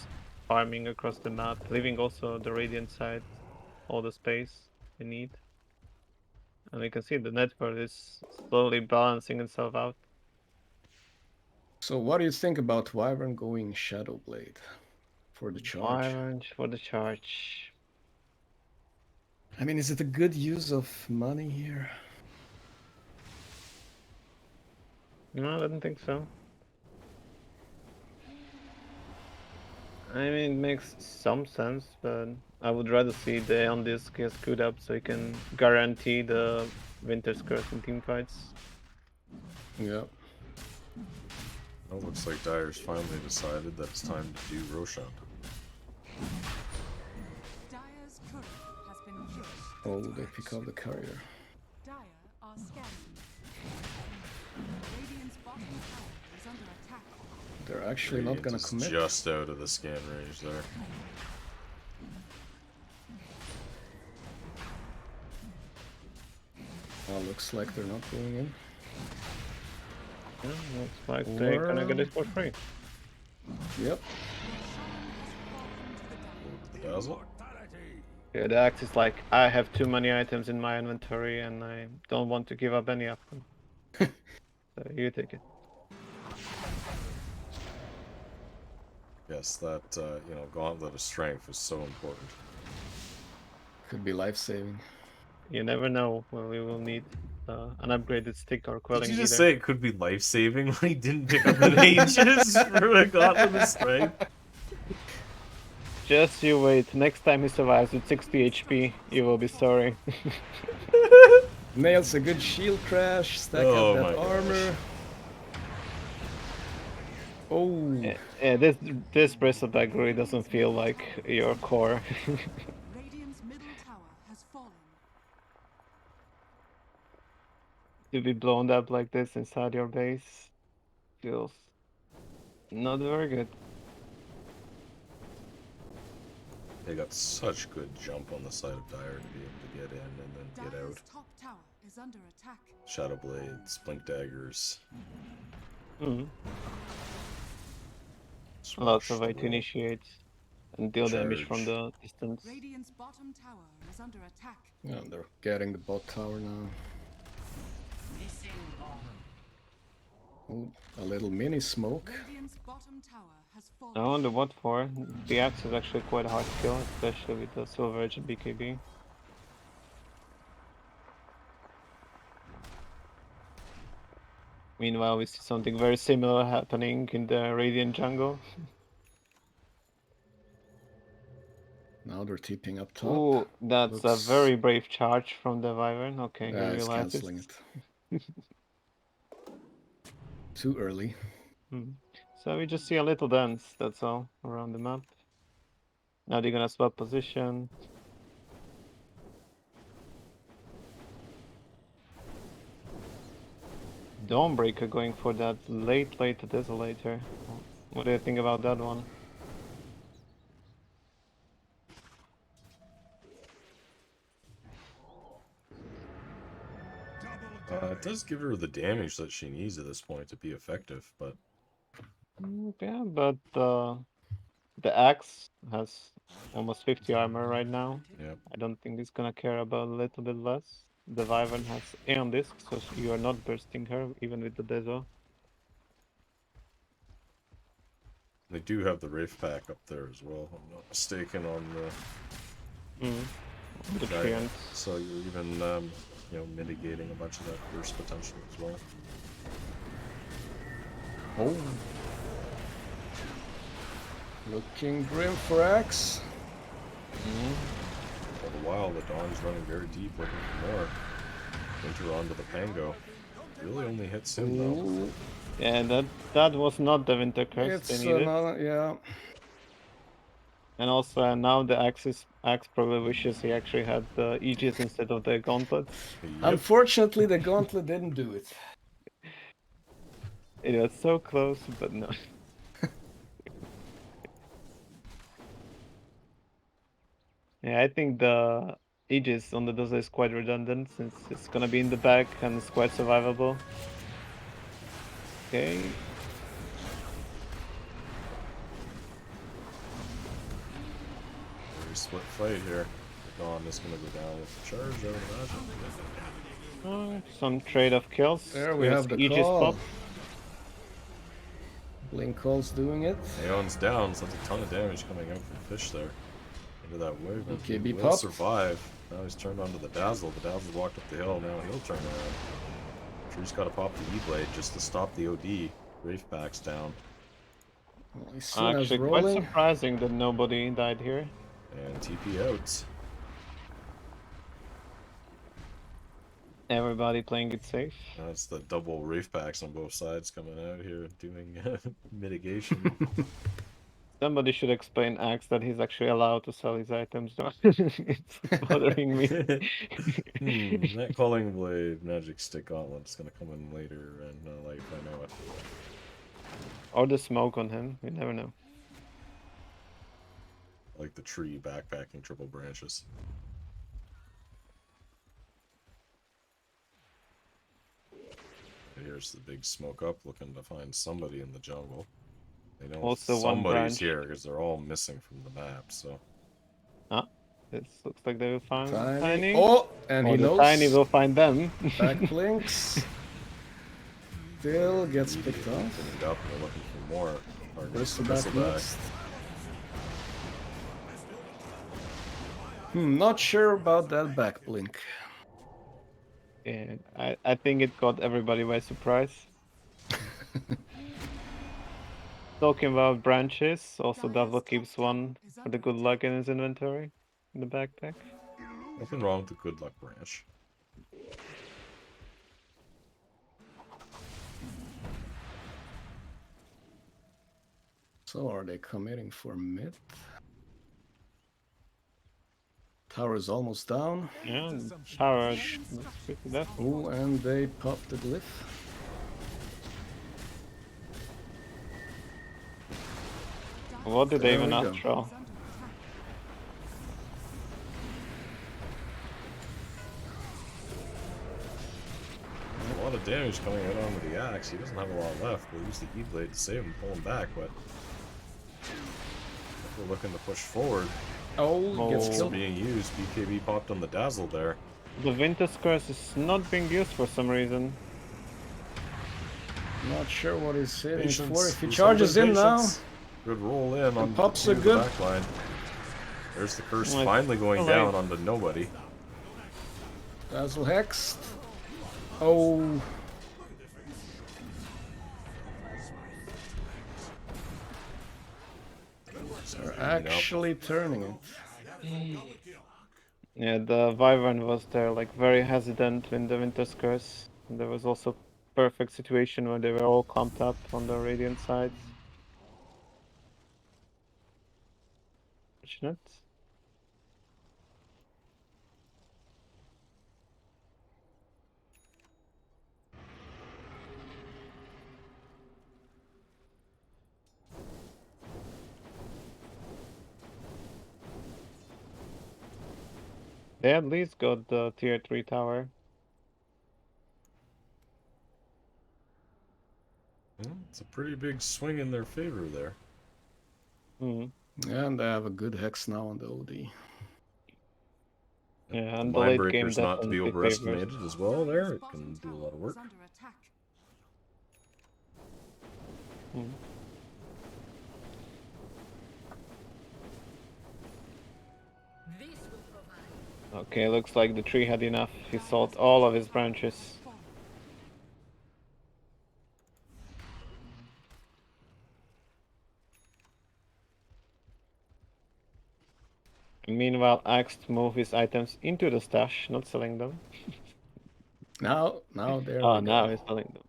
Speaker 1: farming across the map, leaving also the Radiant side all the space they need. And we can see the network is slowly balancing itself out.
Speaker 2: So what do you think about Wyvern going Shadowblade for the charge?
Speaker 1: Orange for the charge.
Speaker 2: I mean, is it a good use of money here?
Speaker 1: No, I don't think so. I mean, it makes some sense, but I would rather see the on disc get screwed up so you can guarantee the Winter's Curse in team fights.
Speaker 2: Yeah.
Speaker 3: Well, looks like Dire's finally decided that it's time to do Roshan.
Speaker 4: Dire's courier has been killed.
Speaker 2: Oh, they pick up the carrier.
Speaker 4: Dire are scanning. Radiant's bottom tower is under attack.
Speaker 2: They're actually not
Speaker 3: Radiant
Speaker 2: gonna
Speaker 3: is
Speaker 2: commit.
Speaker 3: just out of the scan range there.
Speaker 2: Looks like they're not going in.
Speaker 1: Yeah, looks like they're gonna get it for free.
Speaker 2: Yep.
Speaker 3: The Dazzle.
Speaker 1: Yeah, the axe is like, I have too many items in my inventory and I don't want to give up any of them. So you take it.
Speaker 3: Yes, that, Gauntlet of Strength is so important.
Speaker 2: Could be life-saving.
Speaker 1: You never know when we will need an upgraded stick or
Speaker 3: Did
Speaker 1: quelling
Speaker 3: you just
Speaker 1: either.
Speaker 3: say it could be life-saving when he didn't pick up an Aegis for a Gauntlet of Strength?
Speaker 1: Just you wait, next time he survives with 60 HP, you will be sorry.
Speaker 2: Nails a good shield crash, stack
Speaker 3: Oh
Speaker 2: up
Speaker 3: my
Speaker 2: that
Speaker 3: gosh.
Speaker 2: armor. Oh,
Speaker 1: Yeah, this bristleback really doesn't feel like your core.
Speaker 4: Radiant's middle tower has fallen.
Speaker 1: To be blown up like this inside your base feels not very good.
Speaker 3: They got such good jump on the side of Dire to be able to get in and then get out.
Speaker 4: Dire's top tower is under attack.
Speaker 3: Shadow Blades, Blink Daggers.
Speaker 1: Mm.
Speaker 3: Swash
Speaker 1: Lots of
Speaker 3: the
Speaker 1: way to
Speaker 3: wall.
Speaker 1: initiate and deal damage from
Speaker 3: Charge.
Speaker 1: the distance.
Speaker 4: Radiant's bottom tower is under attack.
Speaker 2: yeah, they're getting the bot tower now. Oh, a little mini smoke.
Speaker 4: Radiant's bottom tower has fallen.
Speaker 1: I wonder what for. The axe is actually quite a hard kill, especially with the silver RGBKB. Meanwhile, we see something very similar happening in the Radiant jungle.
Speaker 2: Now they're TPing up top.
Speaker 1: Ooh, that's a
Speaker 2: Looks-
Speaker 1: very brave charge from the Wyvern. Okay, he
Speaker 2: Yeah, it's
Speaker 1: realizes.
Speaker 2: canceling it. Too early.
Speaker 1: So we just see a little dance, that's all, around the map. Now they're gonna swap position. Dawnbreaker going for that late Desolator. What do you think about that one?
Speaker 3: It does give her the damage that she needs at this point to be effective, but
Speaker 1: Yeah, but the axe has almost 50 armor right now.
Speaker 3: yeah.
Speaker 1: I don't think he's gonna care about a little bit less. The Wyvern has Aeon Disc, so you are not bursting her, even with the Dezo.
Speaker 3: They do have the Wraith Pack up there as well, if I'm not mistaken, on the
Speaker 1: The
Speaker 3: Dire.
Speaker 1: Treant.
Speaker 3: So you're even, mitigating a bunch of that burst potential as well.
Speaker 2: Oh. Looking grim for Axe.
Speaker 3: All the while, the Dawn's running very deep, looking for more. Winter onto the Pango. Really only hits him, though.
Speaker 2: Ooh.
Speaker 1: Yeah, that was not the Winter Curse they
Speaker 2: It's
Speaker 1: needed.
Speaker 2: another, yeah.
Speaker 1: And also now the axe probably wishes he actually had the Aegis instead of the gauntlets.
Speaker 3: Yep.
Speaker 2: Unfortunately, the gauntlet didn't do it.
Speaker 1: It was so close, but no. Yeah, I think the Aegis on the Dozer is quite redundant since it's gonna be in the back and it's quite survivable. Okay.
Speaker 3: Very split fight here. Dawn is gonna go down with the charge, I would imagine.
Speaker 1: Some trade of kills.
Speaker 2: There we
Speaker 1: Here's
Speaker 2: have the
Speaker 1: Aegis
Speaker 2: call.
Speaker 1: pop.
Speaker 2: Blink Call's doing it.
Speaker 3: Aeon's down, so that's a ton of damage coming out from Fish there. Into that wave. And
Speaker 2: Okay,
Speaker 3: he
Speaker 2: be
Speaker 3: will
Speaker 2: pop.
Speaker 3: survive. Now he's turned onto the Dazzle. The Dazzle walked up the hill, now he'll turn around. Tree's gotta pop the E-Blade just to stop the OD. Wraith backs down.
Speaker 2: Well, Isuna's
Speaker 1: Actually, quite
Speaker 2: rolling.
Speaker 1: surprising that nobody died here.
Speaker 3: And TP out.
Speaker 1: Everybody playing it safe.
Speaker 3: That's the double Wraith packs on both sides coming out here doing mitigation.
Speaker 1: Somebody should explain Axe that he's actually allowed to sell his items. It's bothering me.
Speaker 3: That Calling Blade Magic Stick Gauntlet's gonna come in later in life, I know it.
Speaker 1: Or the smoke on him. You never know.
Speaker 3: Like the tree backpacking triple branches. Here's the big smoke up, looking to find somebody in the jungle. They know
Speaker 1: Also one
Speaker 3: somebody's
Speaker 1: branch.
Speaker 3: here because they're all missing from the map. So
Speaker 1: This looks like they will find
Speaker 2: Tiny.
Speaker 1: Tiny.
Speaker 2: Oh, and
Speaker 1: Or
Speaker 2: he
Speaker 1: the
Speaker 2: knows.
Speaker 1: Tiny will find them.
Speaker 2: Back blinks. Still gets picked off.
Speaker 3: Opened up, they're looking for more.
Speaker 2: Where's
Speaker 3: Targets
Speaker 2: the
Speaker 3: to
Speaker 2: back
Speaker 3: missile back.
Speaker 2: next? Not sure about that back blink.
Speaker 1: Yeah, I think it caught everybody by surprise. Talking about branches, also Davlo keeps one for the good luck in his inventory, in the backpack.
Speaker 3: Nothing wrong with the good luck branch.
Speaker 2: So are they committing for mid? Tower is almost down.
Speaker 1: Yeah, power looks pretty left.
Speaker 2: Oh, and they pop the glyph.
Speaker 1: What did they
Speaker 2: There
Speaker 1: even
Speaker 2: we go.
Speaker 1: astral?
Speaker 3: A lot of damage coming out onto the axe. He doesn't have a lot left. We'll use the E-Blade to save him, pull him back, but if we're looking to push forward,
Speaker 2: Oh, gets
Speaker 3: it's
Speaker 1: Oh.
Speaker 2: killed.
Speaker 3: being used. BKB popped on the Dazzle there.
Speaker 1: The Winter's Curse is not being used for some reason.
Speaker 2: Not sure what he's hitting
Speaker 3: Patience.
Speaker 2: for. If he
Speaker 3: Use
Speaker 2: charges
Speaker 3: some
Speaker 2: in now,
Speaker 3: patience. Good roll in on
Speaker 2: pops
Speaker 3: the
Speaker 2: are good.
Speaker 3: back line. There's the curse
Speaker 1: Like,
Speaker 3: finally going
Speaker 1: like-
Speaker 3: down onto nobody.
Speaker 2: Dazzle hexed. Oh, they're actually turning it.
Speaker 1: Yeah, the Wyvern was there, like very hesitant in the Winter's Curse. And there was also perfect situation where they were all clumped up on the Radiant sides. Fortunate. They at least got the tier 3 tower.
Speaker 3: It's a pretty big swing in their favor there.
Speaker 1: Hmm.
Speaker 2: And they have a good hex now on the OD.
Speaker 1: Yeah,
Speaker 3: The
Speaker 1: and the late game
Speaker 3: Mindbreaker's not to be
Speaker 1: definitely
Speaker 3: overestimated
Speaker 1: favors.
Speaker 3: as well there. It can do a lot of work.
Speaker 1: Hmm. Okay, looks like the tree had enough. He sold all of his branches. Meanwhile, Axe moved his items into the stash, not selling them.
Speaker 2: Now there
Speaker 1: Oh,
Speaker 2: we
Speaker 1: now
Speaker 2: go.
Speaker 1: he's selling them.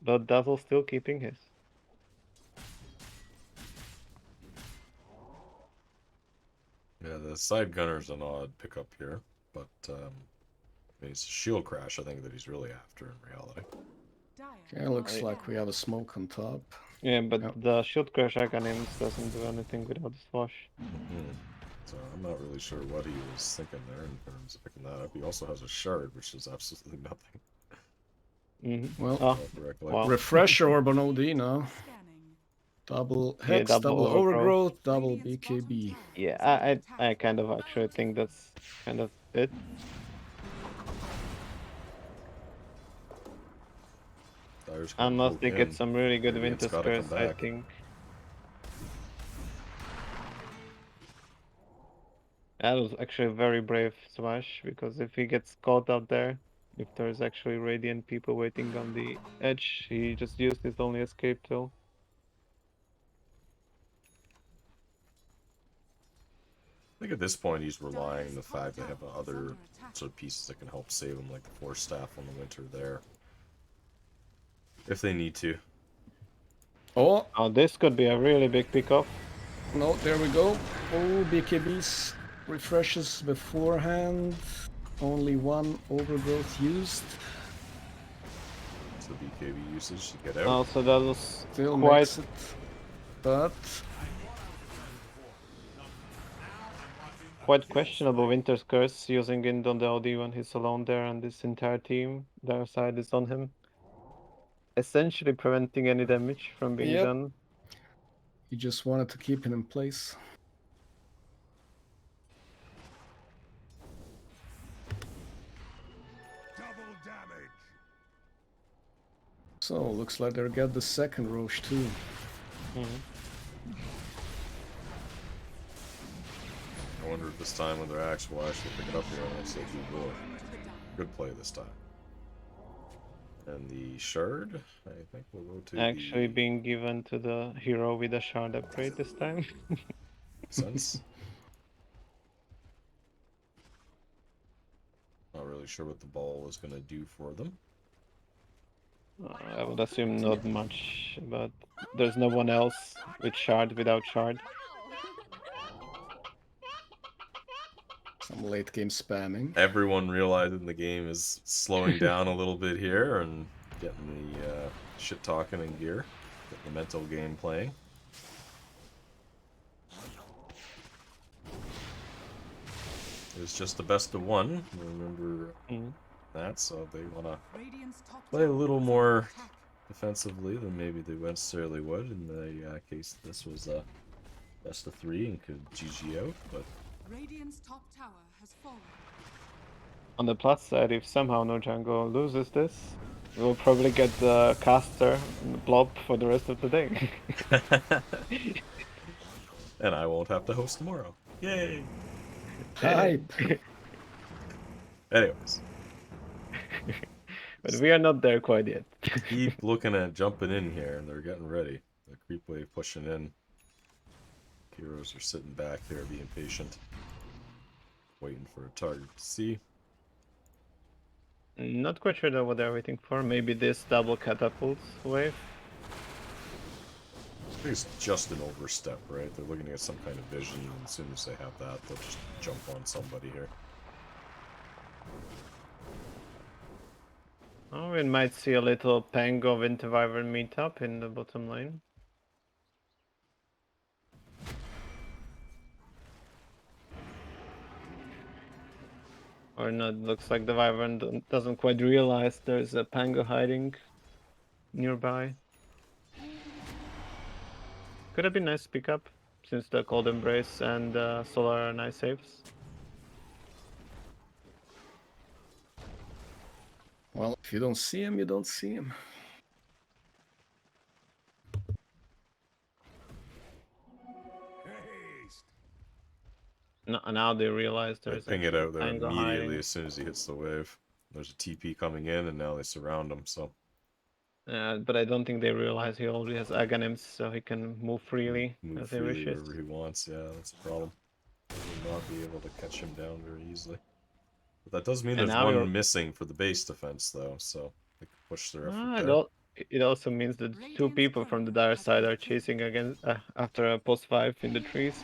Speaker 1: But Dazzle's still keeping his.
Speaker 3: Yeah, the side gunner's an odd pickup here, but I mean, it's a shield crash, I think, that he's really after in reality.
Speaker 2: Okay, looks like we have a smoke on top.
Speaker 1: Yeah, but
Speaker 2: Yep.
Speaker 1: the shield crash Aghanim's doesn't do anything without the swash.
Speaker 3: So I'm not really sure what he was thinking there in terms of picking that up. He also has a shard, which is absolutely nothing.
Speaker 2: Well,
Speaker 1: Oh,
Speaker 3: Correctly.
Speaker 1: wow.
Speaker 2: refresh orb on OD now.
Speaker 4: Scanning.
Speaker 2: Double
Speaker 1: Yeah,
Speaker 2: hex,
Speaker 1: double
Speaker 2: double
Speaker 1: overgrowth.
Speaker 2: overgrowth, double
Speaker 4: Radiant's bottom
Speaker 2: BKB.
Speaker 4: tower
Speaker 1: Yeah,
Speaker 4: is under attack.
Speaker 1: I kind of actually think that's kind of it.
Speaker 3: Dyer's gonna
Speaker 1: Unless
Speaker 3: poke
Speaker 1: they get
Speaker 3: in.
Speaker 1: some really good
Speaker 3: Radiant's
Speaker 1: Winter's
Speaker 3: gotta come
Speaker 1: Curse, I
Speaker 3: back.
Speaker 1: think. That was actually a very brave smash, because if he gets caught out there, if there's actually Radiant people waiting on the edge, he just used his only escape tool.
Speaker 3: I think at this point he's relying on the
Speaker 4: Dyer's top
Speaker 3: fact they have
Speaker 4: tower is
Speaker 3: other
Speaker 4: under attack.
Speaker 3: sort of pieces that can help save him, like the Force Staff on the Winter there. If they need to.
Speaker 2: Oh,
Speaker 1: Oh, this could be a really big pickoff.
Speaker 2: no, there we go. Oh, BKBs refreshes beforehand. Only one overgrowth used.
Speaker 3: It's the BKB usage to get out.
Speaker 1: Also, that was
Speaker 2: Still
Speaker 1: quite
Speaker 2: makes it. But
Speaker 1: questionable Winter's Curse using it on the OD when he's alone there, and this entire team, their side is on him. Essentially preventing any damage from being
Speaker 2: yep,
Speaker 1: done.
Speaker 2: he just wanted to keep it in place.
Speaker 5: Double damage.
Speaker 2: So looks like they'll get the second Roche too.
Speaker 3: I wonder if this time when their axe will actually pick it up here, and it's like you will. Good play this time. And the shard, I think we'll go to
Speaker 1: Actually
Speaker 3: the
Speaker 1: being given to the hero with a shard upgrade this time.
Speaker 3: sense. Not really sure what the ball is going to do for them.
Speaker 1: I would assume not much, but there's no one else with shard without shard.
Speaker 2: Some late game spamming.
Speaker 3: Everyone realizing the game is slowing down a little bit here and getting the shit talking in gear, getting the mental game playing. It's just the best of one. Remember that, so they want to
Speaker 4: Radiant's top
Speaker 3: play a
Speaker 4: tower
Speaker 3: little
Speaker 4: is under
Speaker 3: more
Speaker 4: attack.
Speaker 3: defensively than maybe they necessarily would. In the case this was a best of 3 and could GG out, but
Speaker 4: Radiant's top tower has fallen.
Speaker 1: On the plus side, if somehow no jungle loses this, we'll probably get the caster blob for the rest of the day.
Speaker 3: and I won't have to host tomorrow. Yay!
Speaker 2: Hype!
Speaker 3: Anyways,
Speaker 1: But we are not there quite yet.
Speaker 3: keep looking at jumping in here, and they're getting ready. The creep wave pushing in. Heroes are sitting back there, being patient, waiting for a target to see.
Speaker 1: Not quite sure though what they're waiting for. Maybe this double catapults wave.
Speaker 3: I think it's just an overstep, right? They're looking at some kind of vision, and as soon as they have that, they'll just jump on somebody here.
Speaker 1: Oh, we might see a little Pango Winter Wyvern meetup in the bottom lane. Or not, looks like the Wyvern doesn't quite realize there's a Pango hiding nearby. Could have been nice to pick up, since the Cold Embrace and Solar are nice saves.
Speaker 2: Well, if you don't see him, you don't see him.
Speaker 5: Haste.
Speaker 1: Now they realize
Speaker 3: They
Speaker 1: there's
Speaker 3: ping it out there
Speaker 1: Pango
Speaker 3: immediately
Speaker 1: hiding.
Speaker 3: as soon as he hits the wave. There's a TP coming in, and now they surround him, so...
Speaker 1: But I don't think they realize he already has Aghanims, so he can move freely
Speaker 3: Move
Speaker 1: as he
Speaker 3: freely
Speaker 1: wishes.
Speaker 3: wherever he wants, yeah, that's a problem. They will not be able to catch him down very easily. But that does mean
Speaker 1: And
Speaker 3: there's
Speaker 1: now
Speaker 3: one
Speaker 1: you're...
Speaker 3: missing for the base defense, though, so they can push their effort
Speaker 1: Ah,
Speaker 3: there.
Speaker 1: it also means that two people from the dire side are chasing against after a post 5 in the trees.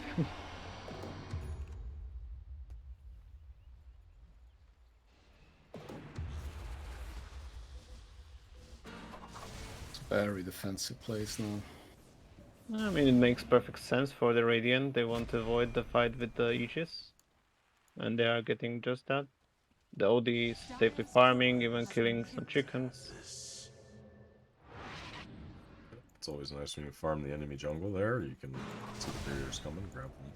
Speaker 2: It's very defensive place now.
Speaker 1: I mean, it makes perfect sense for the Radiant. They want to avoid the fight with the Aegis, and they are getting just that. The OD is safely farming, even killing some chickens.
Speaker 3: It's always nice when you farm the enemy jungle there. You can see the barriers coming, grab them.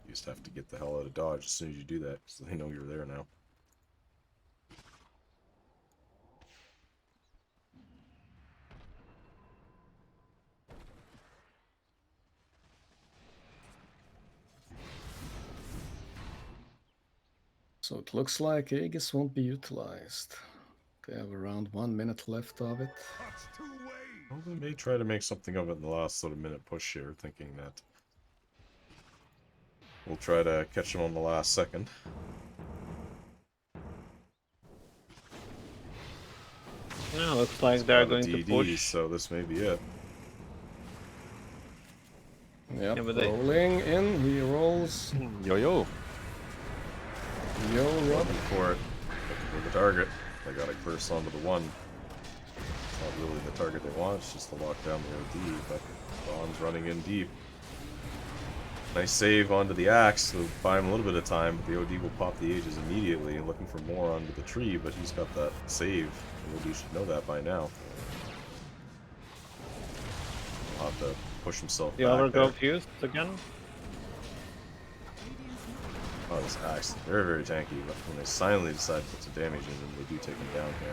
Speaker 3: You just have to get the hell out of dodge as soon as you do that, so they know you're there now.
Speaker 2: So it looks like Aegis won't be utilized. They have around 1 minute left of it.
Speaker 3: Well, they may try to make something of it in the last sort of minute push here, thinking that we'll try to catch them on the last second.
Speaker 1: Yeah, looks like they're going to push.
Speaker 3: So this may be it.
Speaker 2: Yep,
Speaker 1: Yeah, but they-
Speaker 2: rolling in, he rolls.
Speaker 6: Yo.
Speaker 2: Yo, Rob.
Speaker 3: Looking for it. Looking for the target. They got a curse onto the one. It's not really the target they want, it's just to lock down the OD, but Bond's running in deep. Nice save onto the axe, to buy him a little bit of time, but the OD will pop the Aegis immediately, looking for more onto the tree, but he's got that save. The OD should know that by now. He'll have to push himself
Speaker 1: The
Speaker 3: back there.
Speaker 1: overgrowth fused again.
Speaker 3: Oh, this axe is very, very tanky, but when they silently decide to put some damage in them, they do take him down here.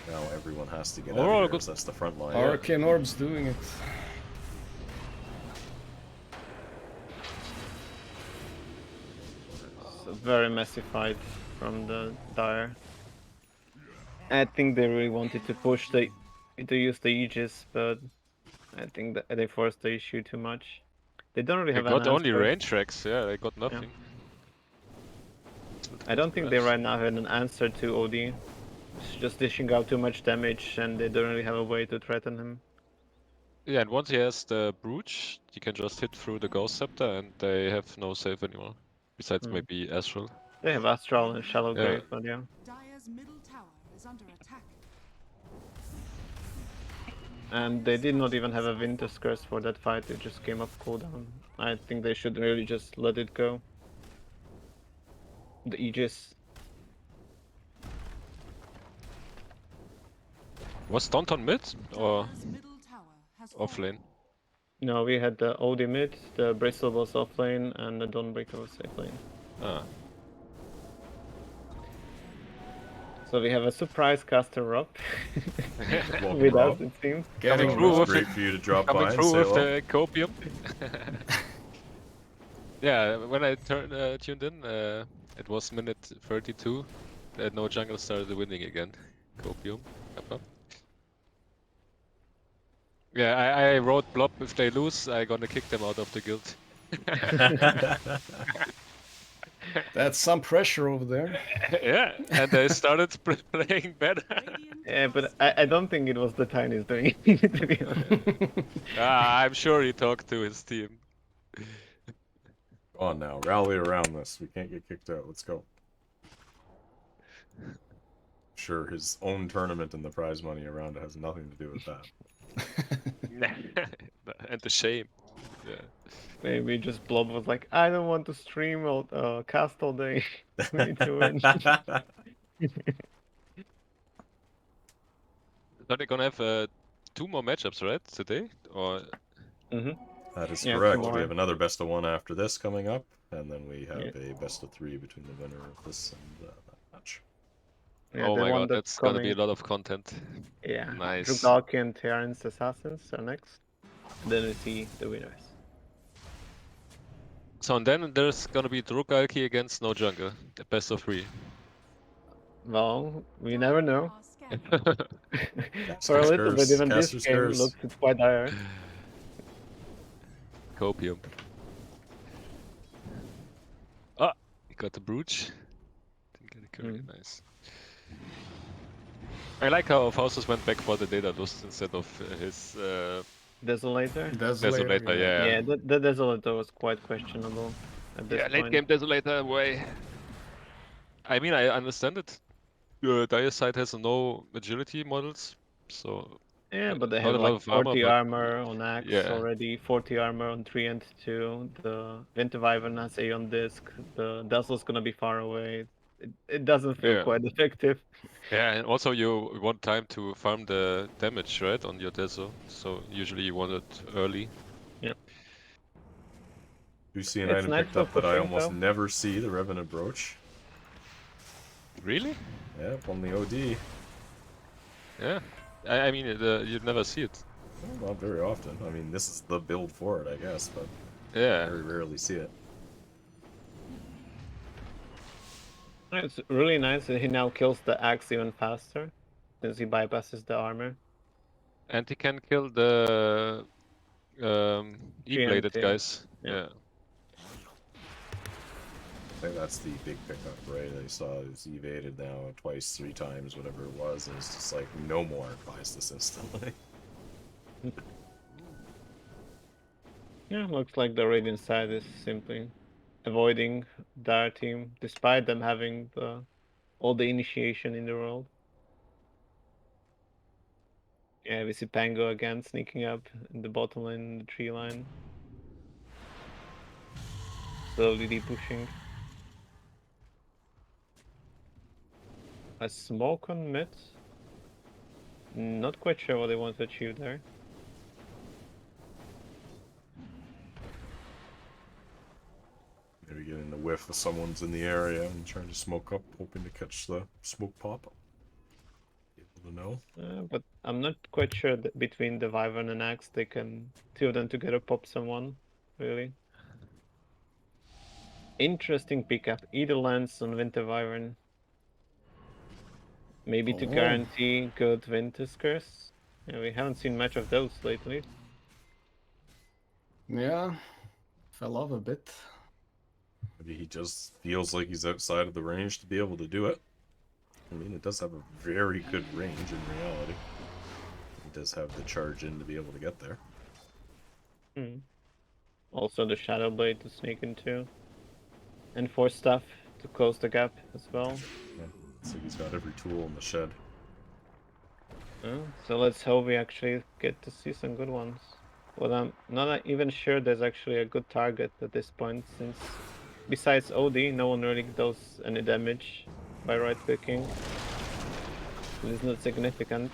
Speaker 3: Now everyone has to get out of here, because that's the front line.
Speaker 2: Arcane Orb's doing it.
Speaker 1: It's a very messy fight from the Dire. I think they really wanted to push to use the Aegis, but I think that they forced the issue too much. They don't really
Speaker 6: They
Speaker 1: have
Speaker 6: got
Speaker 1: an
Speaker 6: only
Speaker 1: answer.
Speaker 6: range tracks, yeah, they got nothing.
Speaker 1: I don't think they right now have an answer to OD. It's just dishing out too much damage, and they don't really have a way to threaten him.
Speaker 6: Yeah, and once he has the Brooch, he can just hit through the Ghost Scepter and they have no save anymore. Besides maybe Astral.
Speaker 1: They have Astral and Shallow
Speaker 6: Yeah.
Speaker 1: Grave, but yeah.
Speaker 4: Dire's middle tower is under attack.
Speaker 1: And they did not even have a Winter's Curse for that fight, it just came up cooldown. I think they should really just let it go. The Aegis.
Speaker 6: Was Stunt on mid or
Speaker 4: Dire's middle tower has
Speaker 6: off
Speaker 4: fallen.
Speaker 6: lane?
Speaker 1: No, we had the OD mid, the Bristle was off lane, and the Dawnbreaker was safe lane.
Speaker 6: Ah.
Speaker 1: So we have a surprise caster up
Speaker 3: Welcome,
Speaker 1: with us,
Speaker 3: Rob.
Speaker 1: it seems.
Speaker 6: Coming
Speaker 3: It
Speaker 6: through
Speaker 3: was
Speaker 6: with
Speaker 3: great
Speaker 6: it.
Speaker 3: for you to drop
Speaker 6: Coming
Speaker 3: by and
Speaker 6: through
Speaker 3: say
Speaker 6: with
Speaker 3: hello.
Speaker 6: the copium. Yeah, when I tuned in, it was minute 32. No jungle started winning again. Copium. Kappa. Yeah, I wrote Blob, if they lose, I gonna kick them out of the guild.
Speaker 2: That's some pressure over there.
Speaker 6: Yeah, and they started playing better.
Speaker 4: Radiant
Speaker 1: Yeah, but
Speaker 4: has
Speaker 1: I don't think it was the Tinies doing it, to be honest.
Speaker 6: I'm sure he talked to his team.
Speaker 3: Go on now, rally around this. We can't get kicked out. Let's go. Sure, his own tournament and the prize money around it has nothing to do with that.
Speaker 6: And the shame. Yeah.
Speaker 1: Maybe just Blob was like, I don't want to stream or cast all day. We need to win.
Speaker 6: So they're gonna have 2 more matchups, right? Today? Or
Speaker 3: That is
Speaker 1: Yeah,
Speaker 3: correct.
Speaker 1: tomorrow.
Speaker 3: We have another best of 1 after this coming up, and then we have
Speaker 1: Yeah.
Speaker 3: a best of 3 between the winner of this and that match.
Speaker 1: Yeah,
Speaker 6: oh
Speaker 1: the
Speaker 6: my
Speaker 1: one
Speaker 6: god, that's gonna be a lot of content.
Speaker 1: Yeah,
Speaker 6: Nice.
Speaker 1: Drugalki and Terran's Assassins are next. And then we see the winners.
Speaker 6: So and then there's gonna be Drugalki against No Jungle. The best of 3.
Speaker 1: Well, we never know.
Speaker 4: are scanning.
Speaker 1: For a little bit,
Speaker 3: Caster's
Speaker 1: even this
Speaker 3: Caster's
Speaker 1: game
Speaker 3: curse.
Speaker 1: looked quite dire.
Speaker 6: Copium. Ah, he got the brooch. Didn't get a curry, nice. I like how Faustus went back for the Daedalus instead of his
Speaker 1: Desolator?
Speaker 2: Desolator,
Speaker 6: Desolator,
Speaker 2: yeah.
Speaker 6: yeah.
Speaker 1: Yeah, the Desolator was quite questionable at this
Speaker 6: Yeah, late
Speaker 1: point.
Speaker 6: game Desolator away. I mean, I understand it. Dire side has no agility models, so
Speaker 1: Yeah, but they
Speaker 6: not
Speaker 1: have
Speaker 6: a lot
Speaker 1: like
Speaker 6: of armor,
Speaker 1: 40
Speaker 6: but
Speaker 1: armor on Axe
Speaker 6: yeah.
Speaker 1: already, 40 armor on 3 and 2. The Winter Wyvern has A on disc. The Dazzle's gonna be far away. It doesn't feel
Speaker 6: Yeah.
Speaker 1: quite effective.
Speaker 6: Yeah, and also you want time to farm the damage, right, on your Deso. So usually you want it early.
Speaker 1: Yeah.
Speaker 3: You see an
Speaker 1: It's
Speaker 3: item
Speaker 1: nice
Speaker 3: picked
Speaker 1: for
Speaker 3: up that I
Speaker 1: pushing
Speaker 3: almost
Speaker 1: though.
Speaker 3: never see, the Revenant Brooch.
Speaker 6: Really?
Speaker 3: Yep, on the OD.
Speaker 6: Yeah. I mean, you'd never see it.
Speaker 3: Well, not very often. I mean, this is the build for it, I guess, but
Speaker 6: Yeah.
Speaker 3: very rarely see it.
Speaker 1: It's really nice that he now kills the Axe even faster, since he bypasses the armor.
Speaker 6: And he can kill the E-bladed
Speaker 1: GMT.
Speaker 6: guys.
Speaker 1: Yeah.
Speaker 6: Yeah.
Speaker 3: I think that's the big pickup, right? I saw it's evaded now twice, 3 times, whatever it was, and it's just like, no more, buys this instantly.
Speaker 1: Yeah, looks like the Radiant side is simply avoiding their team, despite them having all the initiation in the world. Yeah, we see Pango again sneaking up in the bottom lane, in the tree line. Slowly pushing. A smoke on mid. Not quite sure what they want to achieve there.
Speaker 3: Maybe getting the whiff of someone's in the area and trying to smoke up, hoping to catch the smoke pop. Able to know.
Speaker 1: But I'm not quite sure that between the Wyvern and Axe, they can, 2 of them together, pop someone, really. Interesting pickup. Either lands on Winter Wyvern. Maybe to
Speaker 2: Oh.
Speaker 1: guarantee good Winter Curse. Yeah, we haven't seen much of those lately.
Speaker 2: Yeah, fell off a bit.
Speaker 3: Maybe he just feels like he's outside of the range to be able to do it. I mean, it does have a very good range in reality. It does have the charge in to be able to get there.
Speaker 1: Also the Shadow Blade to sneak into. And Force Staff to close the gap as well.
Speaker 3: Yeah, so he's got every tool in the shed.
Speaker 1: So let's hope we actually get to see some good ones. Well, I'm not even sure there's actually a good target at this point, since besides OD, no one really does any damage by right clicking. It is not significant.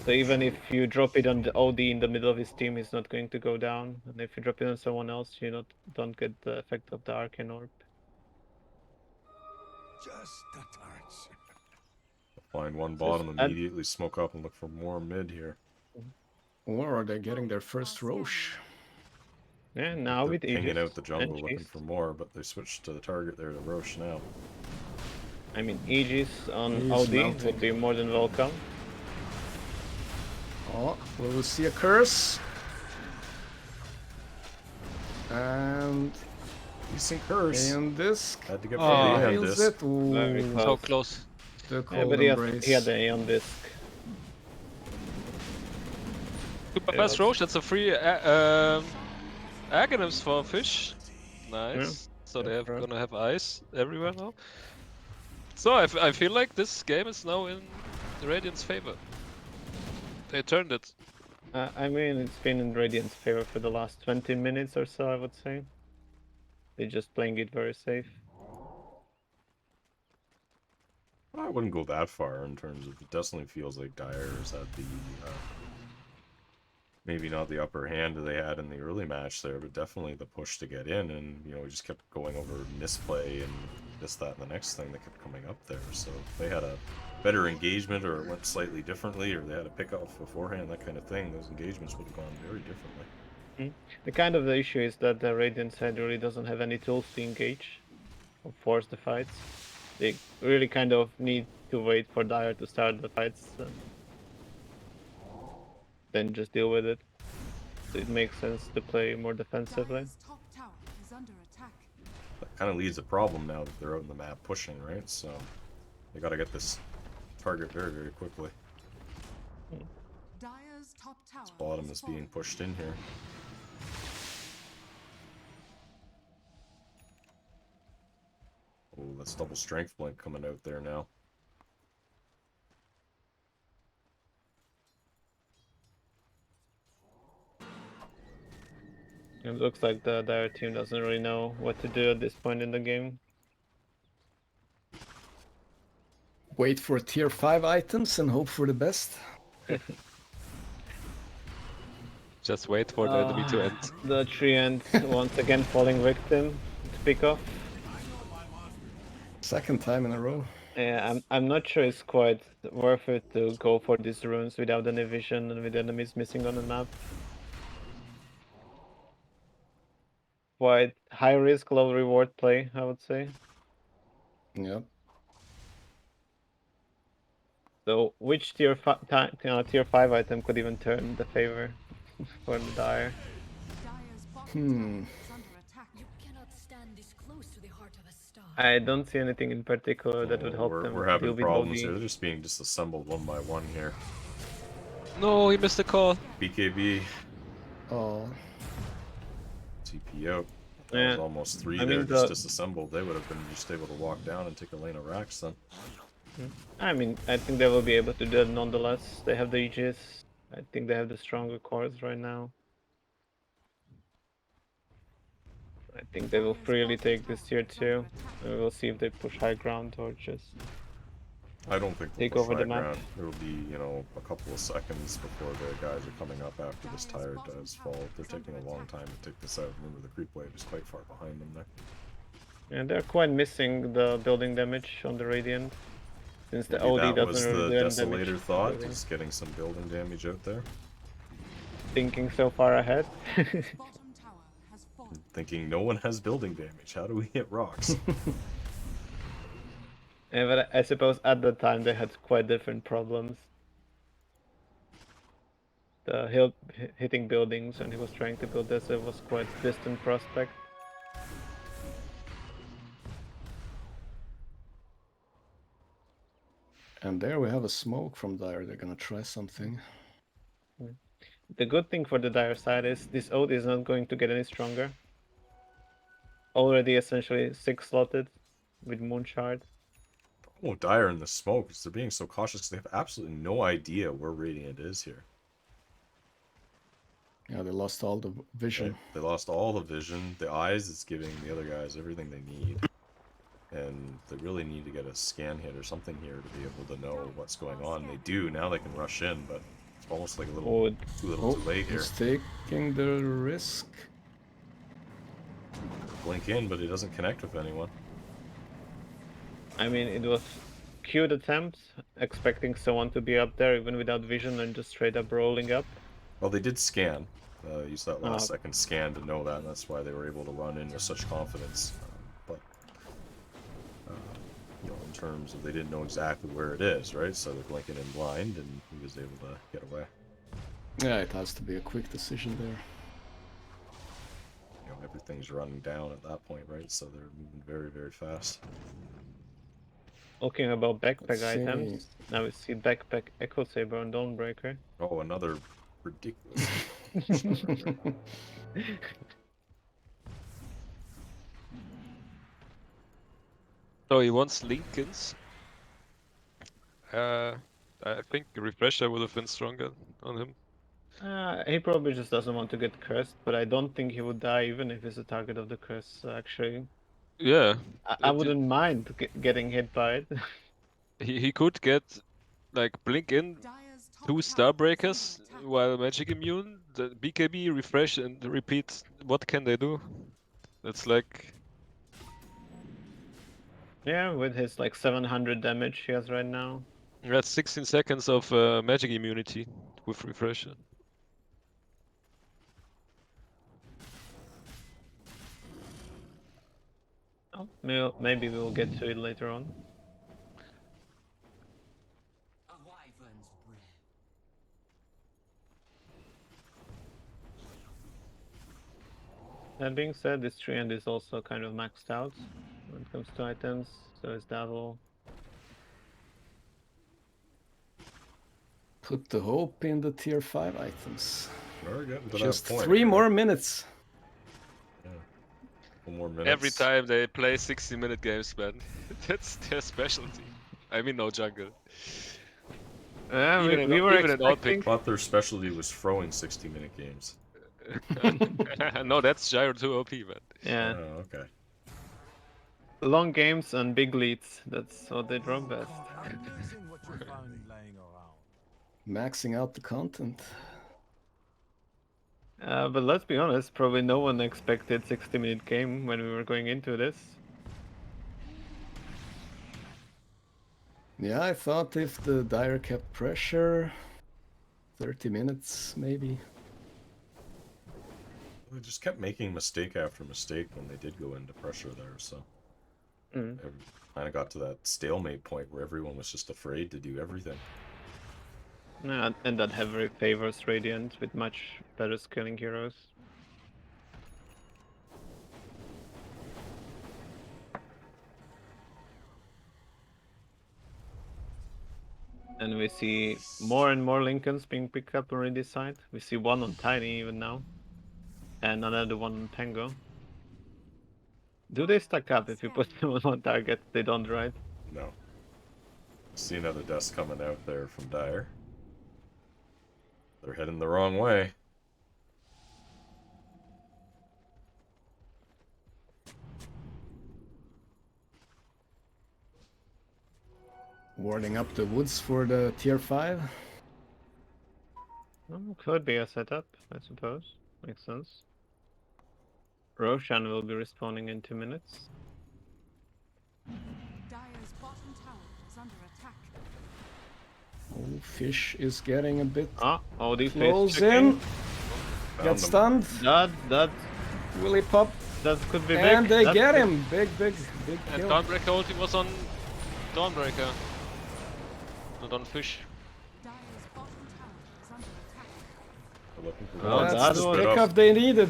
Speaker 1: So even if you drop it on the OD in the middle of his team, he's not going to go down. And if you drop it on someone else, you don't get the effect of the Arcane Orb.
Speaker 5: Just a touch.
Speaker 3: Find one
Speaker 1: So
Speaker 3: bottom, immediately smoke up and look for more mid here.
Speaker 2: Or are they getting their first Roche?
Speaker 1: Yeah, now
Speaker 3: They're
Speaker 1: with
Speaker 3: pinging
Speaker 1: Aegis
Speaker 3: out the jungle
Speaker 1: and
Speaker 3: looking
Speaker 1: Chase.
Speaker 3: for more, but they switched to the target there to Roche now.
Speaker 1: I mean, Aegis on
Speaker 2: He's
Speaker 1: OD
Speaker 2: melting.
Speaker 1: would be more than welcome.
Speaker 2: Oh, will we see a curse? And
Speaker 3: Decent curse.
Speaker 2: Aeon Disc.
Speaker 3: Had to get
Speaker 6: Oh,
Speaker 3: from the end
Speaker 2: Fails
Speaker 3: disc.
Speaker 2: it. Ooh,
Speaker 1: Very
Speaker 6: So
Speaker 1: close.
Speaker 6: close.
Speaker 2: the
Speaker 1: Yeah,
Speaker 2: cold
Speaker 1: but
Speaker 2: embrace.
Speaker 1: he had the Aeon Disc.
Speaker 6: Super
Speaker 1: Yeah,
Speaker 6: fast
Speaker 1: that's-
Speaker 6: Roche, that's a free Aghanim's for fish. Nice. So they have
Speaker 1: correct.
Speaker 6: gonna have ice everywhere now. So I feel like this game is now in Radiant's favor. They turned it.
Speaker 1: I mean, it's been in Radiant's favor for the last 20 minutes or so, I would say. They're just playing it very safe.
Speaker 3: I wouldn't go that far in terms of, it definitely feels like Dire's had the, maybe not the upper hand that they had in the early match there, but definitely the push to get in, and, you know, we just kept going over misplay and this, that, and the next thing that kept coming up there, so if they had a better engagement, or it went slightly differently, or they had a pick-off beforehand, that kind of thing, those engagements would have gone very differently.
Speaker 1: The issue is that the Radiant side really doesn't have any tools to engage or force the fights. They really kind of need to wait for Dire to start the fights and then just deal with it. So it makes sense to play more defensively.
Speaker 4: Dire's top tower is under attack.
Speaker 3: That kind of leaves a problem now that they're out in the map pushing, right? So They gotta get this target very, very quickly.
Speaker 4: Dire's top tower
Speaker 3: Bottom
Speaker 4: has
Speaker 3: is being
Speaker 4: fallen.
Speaker 3: pushed in here. Oh, that's double strength blink coming out there now.
Speaker 1: It looks like the Dire team doesn't really know what to do at this point in the game.
Speaker 2: Wait for tier 5 items and hope for the best.
Speaker 6: Just wait for the enemy to end.
Speaker 1: The Treant once again falling victim to pick off.
Speaker 2: Second time in a row.
Speaker 1: Yeah, I'm not sure it's quite worth it to go for these runes without any vision and with enemies missing on the map. Quite high risk, low reward play, I would say.
Speaker 2: Yep.
Speaker 1: So which tier 5 item could even turn the favor for the Dire?
Speaker 4: Dire's bottom tower is under attack.
Speaker 7: You cannot stand this close to the heart of a star.
Speaker 1: I don't see anything in particular that would
Speaker 3: Oh,
Speaker 1: help
Speaker 3: we're
Speaker 1: them
Speaker 3: having
Speaker 1: deal with
Speaker 3: problems here.
Speaker 1: OD.
Speaker 3: They're just being disassembled one by one here.
Speaker 6: No, he missed the call.
Speaker 3: BKB,
Speaker 2: Oh,
Speaker 3: TP out. That
Speaker 1: Yeah.
Speaker 3: was almost 3
Speaker 1: I
Speaker 3: there,
Speaker 1: mean,
Speaker 3: just
Speaker 1: the-
Speaker 3: disassembled. They would have been just able to walk down and take a lane of racks then.
Speaker 1: I mean, I think they will be able to do it nonetheless. They have the Aegis. I think they have the stronger cores right now. I think they will freely take this tier 2. And we'll see if they push high ground or just...
Speaker 3: I don't think they'll
Speaker 1: Take
Speaker 3: push
Speaker 1: over the
Speaker 3: high
Speaker 1: map.
Speaker 3: ground. It will be, you know, a couple of seconds before the guys are coming up after this tire does fall. They're taking a long time to take this out. Remember, the creep wave is quite far behind them there.
Speaker 1: And they're quite missing the building damage on the Radiant. Since the
Speaker 3: Maybe
Speaker 1: OD
Speaker 3: that was
Speaker 1: doesn't really
Speaker 3: the
Speaker 1: do any damage.
Speaker 3: Desolator
Speaker 1: to
Speaker 3: thought,
Speaker 1: building.
Speaker 3: is getting some building damage out there.
Speaker 1: Thinking so far ahead.
Speaker 4: Bottom tower has fallen.
Speaker 3: Thinking no one has building damage. How do we hit rocks?
Speaker 1: Yeah, but I suppose at the time they had quite different problems. The hitting buildings when he was trying to build this, it was quite distant prospect.
Speaker 2: and there we have a smoke from Dire. They're gonna try something.
Speaker 1: The good thing for the Dire side is this ode is not going to get any stronger. Already essentially 6 slotted with Moon Shard.
Speaker 3: Oh, Dire in the smoke. They're being so cautious because they have absolutely no idea where Radiant is here.
Speaker 2: Yeah, they lost all the vision.
Speaker 3: They lost all the vision. The eyes is giving the other guys everything they need. And they really need to get a scan hit or something here to be able to know what's going on. They do. Now they can rush in, but it's almost like a little,
Speaker 1: Oh,
Speaker 3: too late here.
Speaker 2: He's taking the risk.
Speaker 3: Blink in, but he doesn't connect with anyone.
Speaker 1: I mean, it was cute attempt, expecting someone to be up there even without vision and just straight up rolling up.
Speaker 3: Well, they did scan. Use that last
Speaker 1: Oh.
Speaker 3: second scan to know that, and that's why they were able to run in with such confidence. But, you know, in terms of they didn't know exactly where it is, right? So they're blinking in blind, and he was able to get away.
Speaker 2: Yeah, it has to be a quick decision there.
Speaker 3: You know, everything's running down at that point, right? So they're moving very, very fast.
Speaker 1: Talking about backpack
Speaker 2: Let's see.
Speaker 1: items, now we see backpack Echo Saber and Dawnbreaker.
Speaker 3: Oh, another ridiculous.
Speaker 6: So he wants Lincolns. I think Refresher would have been stronger on him.
Speaker 1: He probably just doesn't want to get cursed, but I don't think he would die even if he's a target of the curse, actually.
Speaker 6: Yeah.
Speaker 1: I wouldn't mind getting hit by it.
Speaker 6: He could get like blink in
Speaker 4: Dire's top
Speaker 6: 2
Speaker 4: tower
Speaker 6: star
Speaker 4: is
Speaker 6: breakers
Speaker 4: under attack.
Speaker 6: while magic immune, the BKB refresh and repeat. What can they do? That's like
Speaker 1: Yeah, with his like 700 damage he has right now.
Speaker 6: that's 16 seconds of magic immunity with refresher.
Speaker 1: Oh, maybe we'll get to it later on. That being said, this Treant is also kind of maxed out when it comes to items, so is Davil.
Speaker 2: put the hope in the tier 5 items.
Speaker 3: We're getting to
Speaker 2: Just
Speaker 3: that point.
Speaker 2: 3
Speaker 3: yeah.
Speaker 2: more minutes.
Speaker 3: Yeah. Couple more minutes.
Speaker 6: Every time they play 60-minute games, man. That's their specialty. I mean, no jungle. Even
Speaker 1: we were
Speaker 6: even in all
Speaker 1: expecting.
Speaker 6: pick.
Speaker 3: Thought their specialty was throwing 60-minute games.
Speaker 6: No, that's Gyro 2 OP, man.
Speaker 1: Yeah,
Speaker 3: Oh, okay.
Speaker 1: long games and big leads. That's what they draw best.
Speaker 5: Amazing what you found laying around.
Speaker 2: Maxing out the content.
Speaker 1: But let's be honest, probably no one expected 60-minute game when we were going into this.
Speaker 2: Yeah, I thought if the Dire kept pressure, 30 minutes maybe.
Speaker 3: They just kept making mistake after mistake when they did go into pressure there, so
Speaker 1: Mm.
Speaker 3: it kind of got to that stalemate point where everyone was just afraid to do everything.
Speaker 1: Yeah, and that heavily favors Radiant with much better scaling heroes. And we see more and more Lincolns being picked up on this side. We see one on Tiny even now. And another one on Tango. Do they stack up if you put them on target? They don't, right?
Speaker 3: No. See another dust coming out there from Dire. They're heading the wrong way.
Speaker 2: Warding up the woods for the tier 5.
Speaker 1: Could be a setup, I suppose. Makes sense. Roshan will be respawning in 2 minutes.
Speaker 4: Dire's bottom tower is under attack.
Speaker 2: Oh, Fish is getting a bit
Speaker 1: Oh, these
Speaker 2: close in.
Speaker 3: Found
Speaker 2: Gets
Speaker 3: them.
Speaker 2: stunned.
Speaker 1: That
Speaker 2: Will he pop?
Speaker 1: could be big.
Speaker 2: And they
Speaker 1: That's
Speaker 2: get
Speaker 1: big.
Speaker 2: him. Big
Speaker 6: And
Speaker 2: kill.
Speaker 6: Dawnbreaker ulti was on Dawnbreaker. Not on Fish.
Speaker 4: Dire's bottom tower is under attack.
Speaker 3: They're looking for
Speaker 1: Oh,
Speaker 3: one.
Speaker 1: that
Speaker 2: That's the
Speaker 1: was-
Speaker 3: Split up.
Speaker 2: pickup they needed.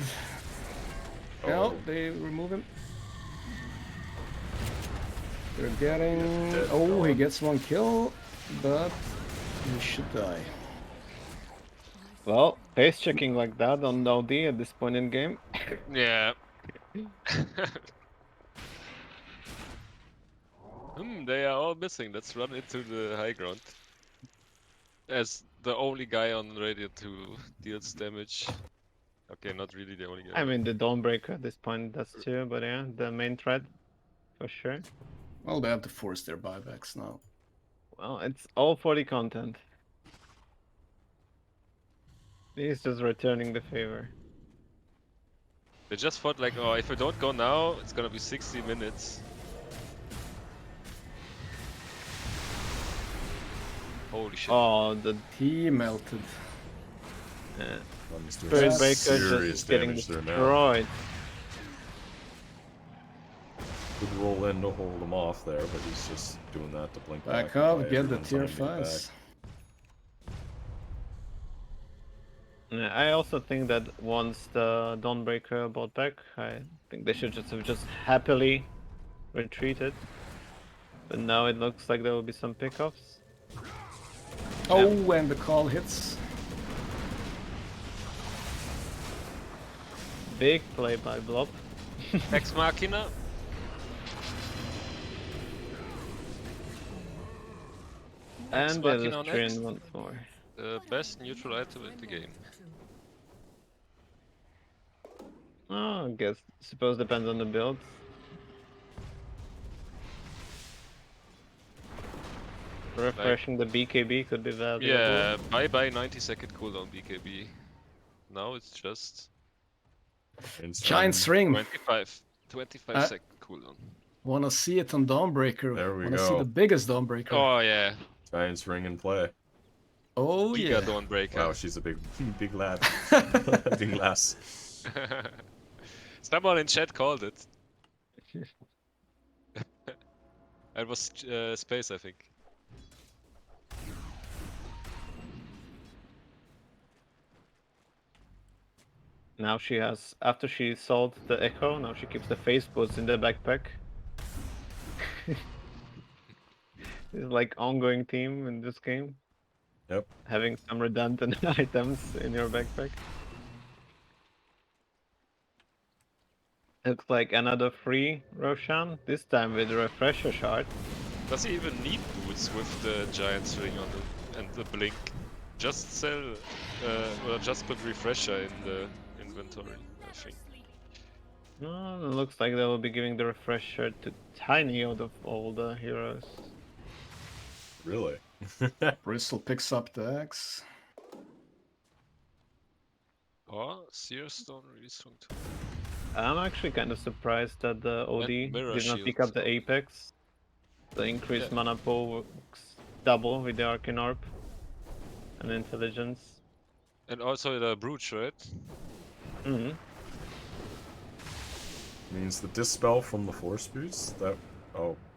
Speaker 3: Oh.
Speaker 2: No, they remove him. They're getting...
Speaker 3: Dead,
Speaker 2: Oh, he
Speaker 3: gone.
Speaker 2: gets one kill, but he should die.
Speaker 1: Well, face checking like that on OD at this point in game.
Speaker 6: Yeah. They are all missing. Let's run into the high ground. As the only guy on Radiant who deals damage. Okay, not really the only guy.
Speaker 1: I mean, the Dawnbreaker at this point does too, but yeah, the main threat for sure.
Speaker 2: Well, they have to force their buybacks now.
Speaker 1: Well, it's all for the content. He's just returning the favor.
Speaker 6: They just thought like, oh, if we don't go now, it's gonna be 60 minutes. Holy shit.
Speaker 1: Oh, the
Speaker 2: He melted.
Speaker 3: One's doing
Speaker 1: Spirit
Speaker 3: some
Speaker 1: Breaker
Speaker 3: serious
Speaker 1: just getting
Speaker 3: damage there now.
Speaker 1: destroyed.
Speaker 3: Could roll in to hold him off there, but he's just doing that to blink
Speaker 2: Back
Speaker 3: and
Speaker 2: up,
Speaker 3: buy
Speaker 2: get the
Speaker 3: everyone's
Speaker 2: tier
Speaker 3: enemy
Speaker 2: 5s.
Speaker 3: back.
Speaker 1: Yeah, I also think that once the Dawnbreaker bought back, I think they should just have just happily retreated. But now it looks like there will be some pickoffs.
Speaker 2: Oh, and the call hits.
Speaker 1: Big play by Blob.
Speaker 6: Ex Machina.
Speaker 1: And
Speaker 6: Sparking
Speaker 1: there's
Speaker 6: on
Speaker 1: a
Speaker 6: X.
Speaker 1: train once more.
Speaker 6: The best neutral item in the game.
Speaker 1: Oh, I guess, suppose depends on the builds. Refreshing the BKB could be valuable.
Speaker 6: Yeah, bye 90-second cooldown BKB. Now it's just
Speaker 2: Giant string.
Speaker 6: 25 second cooldown.
Speaker 2: Wanna see it on Dawnbreaker.
Speaker 3: There we
Speaker 2: Wanna see
Speaker 3: go.
Speaker 2: the biggest Dawnbreaker.
Speaker 6: Oh yeah,
Speaker 3: Giants ring in play.
Speaker 2: Oh
Speaker 6: Giga
Speaker 2: yeah.
Speaker 6: Dawnbreaker.
Speaker 3: Wow, she's a big lad. Big lass.
Speaker 6: Someone in chat called it. It was Space, I think.
Speaker 1: Now she has, after she sold the Echo, now she keeps the face boots in the backpack. It's like ongoing theme in this game.
Speaker 3: Yep.
Speaker 1: having some redundant items in your backpack. Looks like another free Roshan, this time with refresher shard.
Speaker 6: Does he even need boots with the giant's ring on the and the blink? Just sell, or just put refresher in the inventory, I think.
Speaker 1: No, it looks like they will be giving the refresher to Tiny out of all the heroes.
Speaker 3: Really?
Speaker 2: Bristle picks up the axe.
Speaker 6: Oh, Seer Stone really strong too.
Speaker 1: I'm actually kind of surprised that the OD
Speaker 6: Mirror
Speaker 1: did not
Speaker 6: Shield
Speaker 1: pick up the
Speaker 6: only.
Speaker 1: Apex. The increased
Speaker 6: Yeah.
Speaker 1: mana pool works double with the Arcane Orb and Intelligence.
Speaker 6: And also the Brooch, right?
Speaker 1: Mm-hmm.
Speaker 3: Means the dispel from the force boost that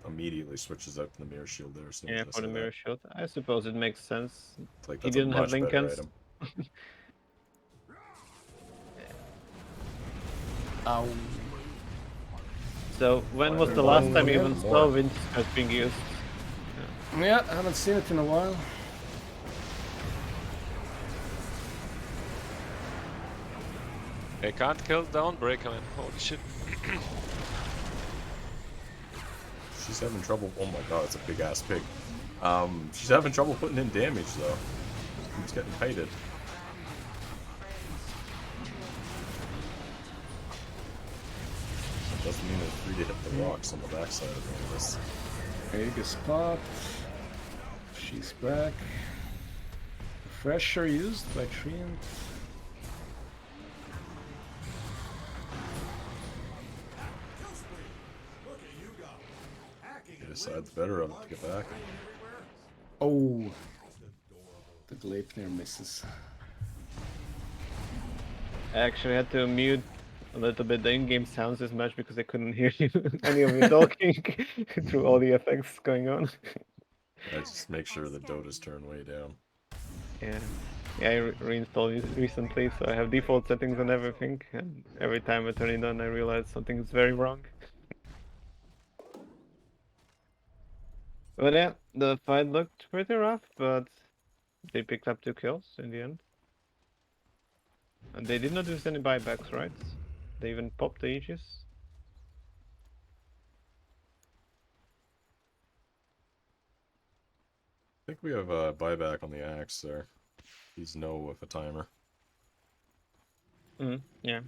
Speaker 3: immediately switches out to the mirror shield there. So
Speaker 1: Yeah, for the Mirror Shield. I suppose it makes sense.
Speaker 3: It's like
Speaker 1: He
Speaker 3: that's a
Speaker 1: didn't have
Speaker 3: much better
Speaker 1: Lincolns.
Speaker 3: item.
Speaker 2: Ow.
Speaker 1: So when was
Speaker 3: Finally
Speaker 1: the last
Speaker 2: one
Speaker 1: time you
Speaker 2: again.
Speaker 1: even
Speaker 3: More.
Speaker 1: saw Winter Scarf being used?
Speaker 2: Yeah, I haven't seen it in a while.
Speaker 6: They can't kill Downbreaker, man. Holy shit.
Speaker 3: She's having trouble. Oh my god, it's a big ass pig. She's having trouble putting in damage though. Keeps getting kited. Doesn't mean it's free to hit the rocks on the backside of all this.
Speaker 2: Egg is popped. She's back. Refresher used by Treant.
Speaker 3: He decides better of it to get back.
Speaker 2: Oh. The Gleipnir misses.
Speaker 1: I actually had to mute a little bit the in-game sounds this much because I couldn't hear you any of you talking through all the effects going on.
Speaker 3: I just make sure the Dota's turned way down.
Speaker 1: Yeah. Yeah, I reinstalled it recently, so I have default settings and everything, and every time I turn it on I realize something is very wrong. But yeah, the fight looked pretty rough, but they picked up 2 kills in the end. And they did not use any buybacks, right? They even popped the Aegis.
Speaker 3: I think we have a buyback on the axe there. He's no with a timer.
Speaker 1: Yeah.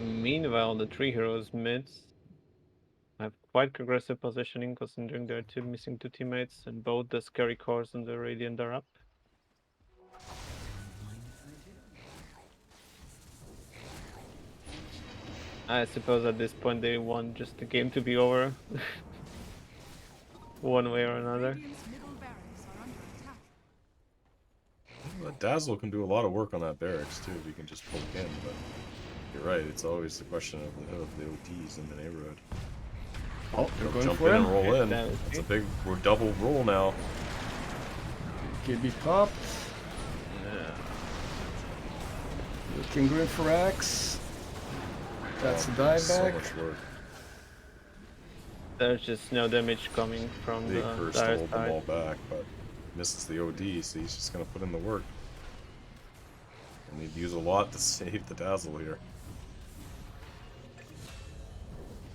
Speaker 1: Meanwhile, the 3 heroes mids have quite aggressive positioning considering there are missing 2 teammates and both the Scary Cores and the Radiant are up. I suppose at this point they want just the game to be over. One way or another.
Speaker 4: Radiant's middle barracks are under attack.
Speaker 3: Well, Dazzle can do a lot of work on that barracks too if you can just poke in, but you're right, it's always the question of the ODs in the neighborhood.
Speaker 2: Oh, they're going
Speaker 3: Jump
Speaker 2: for
Speaker 3: in
Speaker 2: him.
Speaker 3: and roll in.
Speaker 1: That is
Speaker 3: It's a
Speaker 1: good.
Speaker 3: big, we're double roll now.
Speaker 2: KB popped. Looking good for axe. That's a
Speaker 3: So
Speaker 2: dieback.
Speaker 3: much work.
Speaker 1: There's just no damage coming from
Speaker 3: Big
Speaker 1: the
Speaker 3: curse to
Speaker 1: dire
Speaker 3: hold them
Speaker 1: side.
Speaker 3: all back, but misses the OD, so he's just gonna put in the work. And he'd use a lot to save the Dazzle here.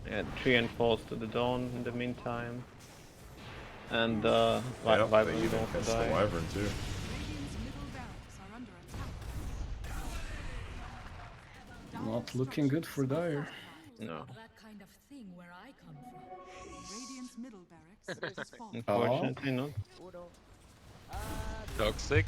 Speaker 1: Yeah, Treant falls to the Dawn in the meantime. And
Speaker 3: Yep,
Speaker 1: Wyvern
Speaker 3: they
Speaker 1: will
Speaker 3: even
Speaker 1: also
Speaker 3: catch the
Speaker 1: die.
Speaker 3: Wyvern too.
Speaker 4: Radiant's middle barracks are under attack.
Speaker 2: Not looking good for Dire.
Speaker 1: No.
Speaker 7: That kind of thing where I come from.
Speaker 4: Radiant's middle barracks is falling.
Speaker 1: Unfortunately not.
Speaker 6: Toxic.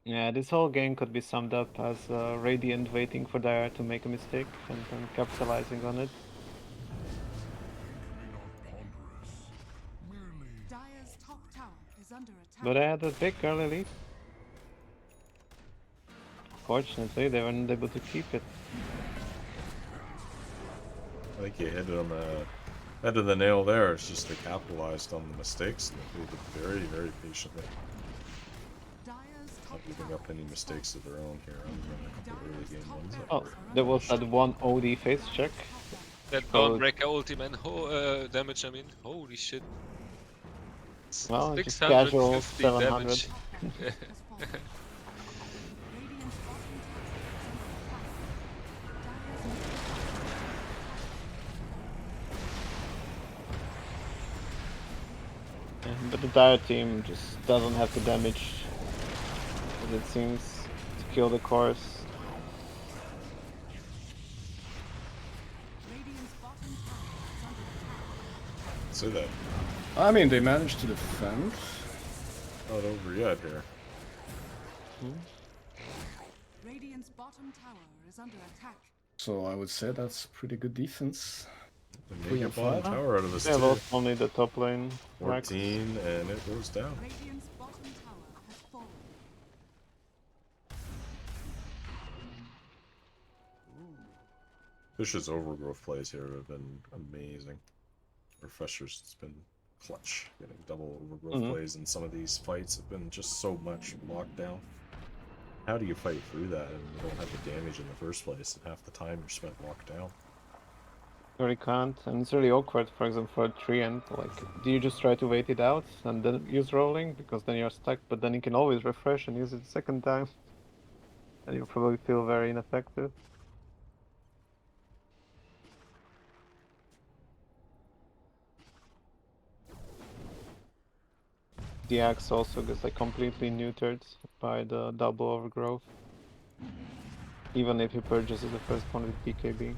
Speaker 1: Yeah, this whole game could be summed up as Radiant waiting for Dire to make a mistake and then capitalizing on it.
Speaker 4: Dire's top tower is under attack.
Speaker 1: But I had a big early lead. Fortunately, they weren't able to keep it.
Speaker 3: I think you hit it on the Head of the nail there. It's just they capitalized on the mistakes and they played it very, very patiently.
Speaker 4: Dyer's top
Speaker 3: Not giving
Speaker 4: tower
Speaker 3: up any
Speaker 4: has
Speaker 3: mistakes of their own here. I'm running a couple early game ones up.
Speaker 1: Oh, there was that one OD face check.
Speaker 6: That
Speaker 1: So,
Speaker 6: Dawnbreaker ulti, man. Damage, I mean. Holy shit.
Speaker 1: well, just casual
Speaker 6: 650
Speaker 1: 700.
Speaker 6: damage.
Speaker 4: fallen. Radiant's bottom tower is under attack.
Speaker 1: Yeah, but the Dire team just doesn't have the damage, as it seems, to kill the course.
Speaker 4: Radiant's bottom tower is under attack.
Speaker 3: Say that.
Speaker 2: I mean, they managed to defend.
Speaker 3: Not over yet here.
Speaker 4: Radiant's bottom tower is under attack.
Speaker 2: So I would say that's pretty good defense.
Speaker 3: They
Speaker 2: 3
Speaker 3: make a
Speaker 2: and
Speaker 3: bottom
Speaker 2: 5.
Speaker 3: tower out of this
Speaker 1: They
Speaker 3: too.
Speaker 1: lost only the top lane. Rex.
Speaker 3: 14 and it goes down.
Speaker 4: Radiant's bottom tower has fallen.
Speaker 3: Fish's overgrowth plays here have been amazing. Refreshers has been clutch. Getting double overgrowth plays in some of these fights have been just so much lockdown. How do you fight through that and you don't have the damage in the first place and half the time you're spent locked down?
Speaker 1: You really can't, and it's really awkward, for example, for a tree end. Like, do you just try to wait it out and then use rolling? Because then you're stuck, but then you can always refresh and use it the second time. And you'll probably feel very ineffective. The axe also gets like completely neutered by the double overgrowth. Even if he purchases the first one with BKB.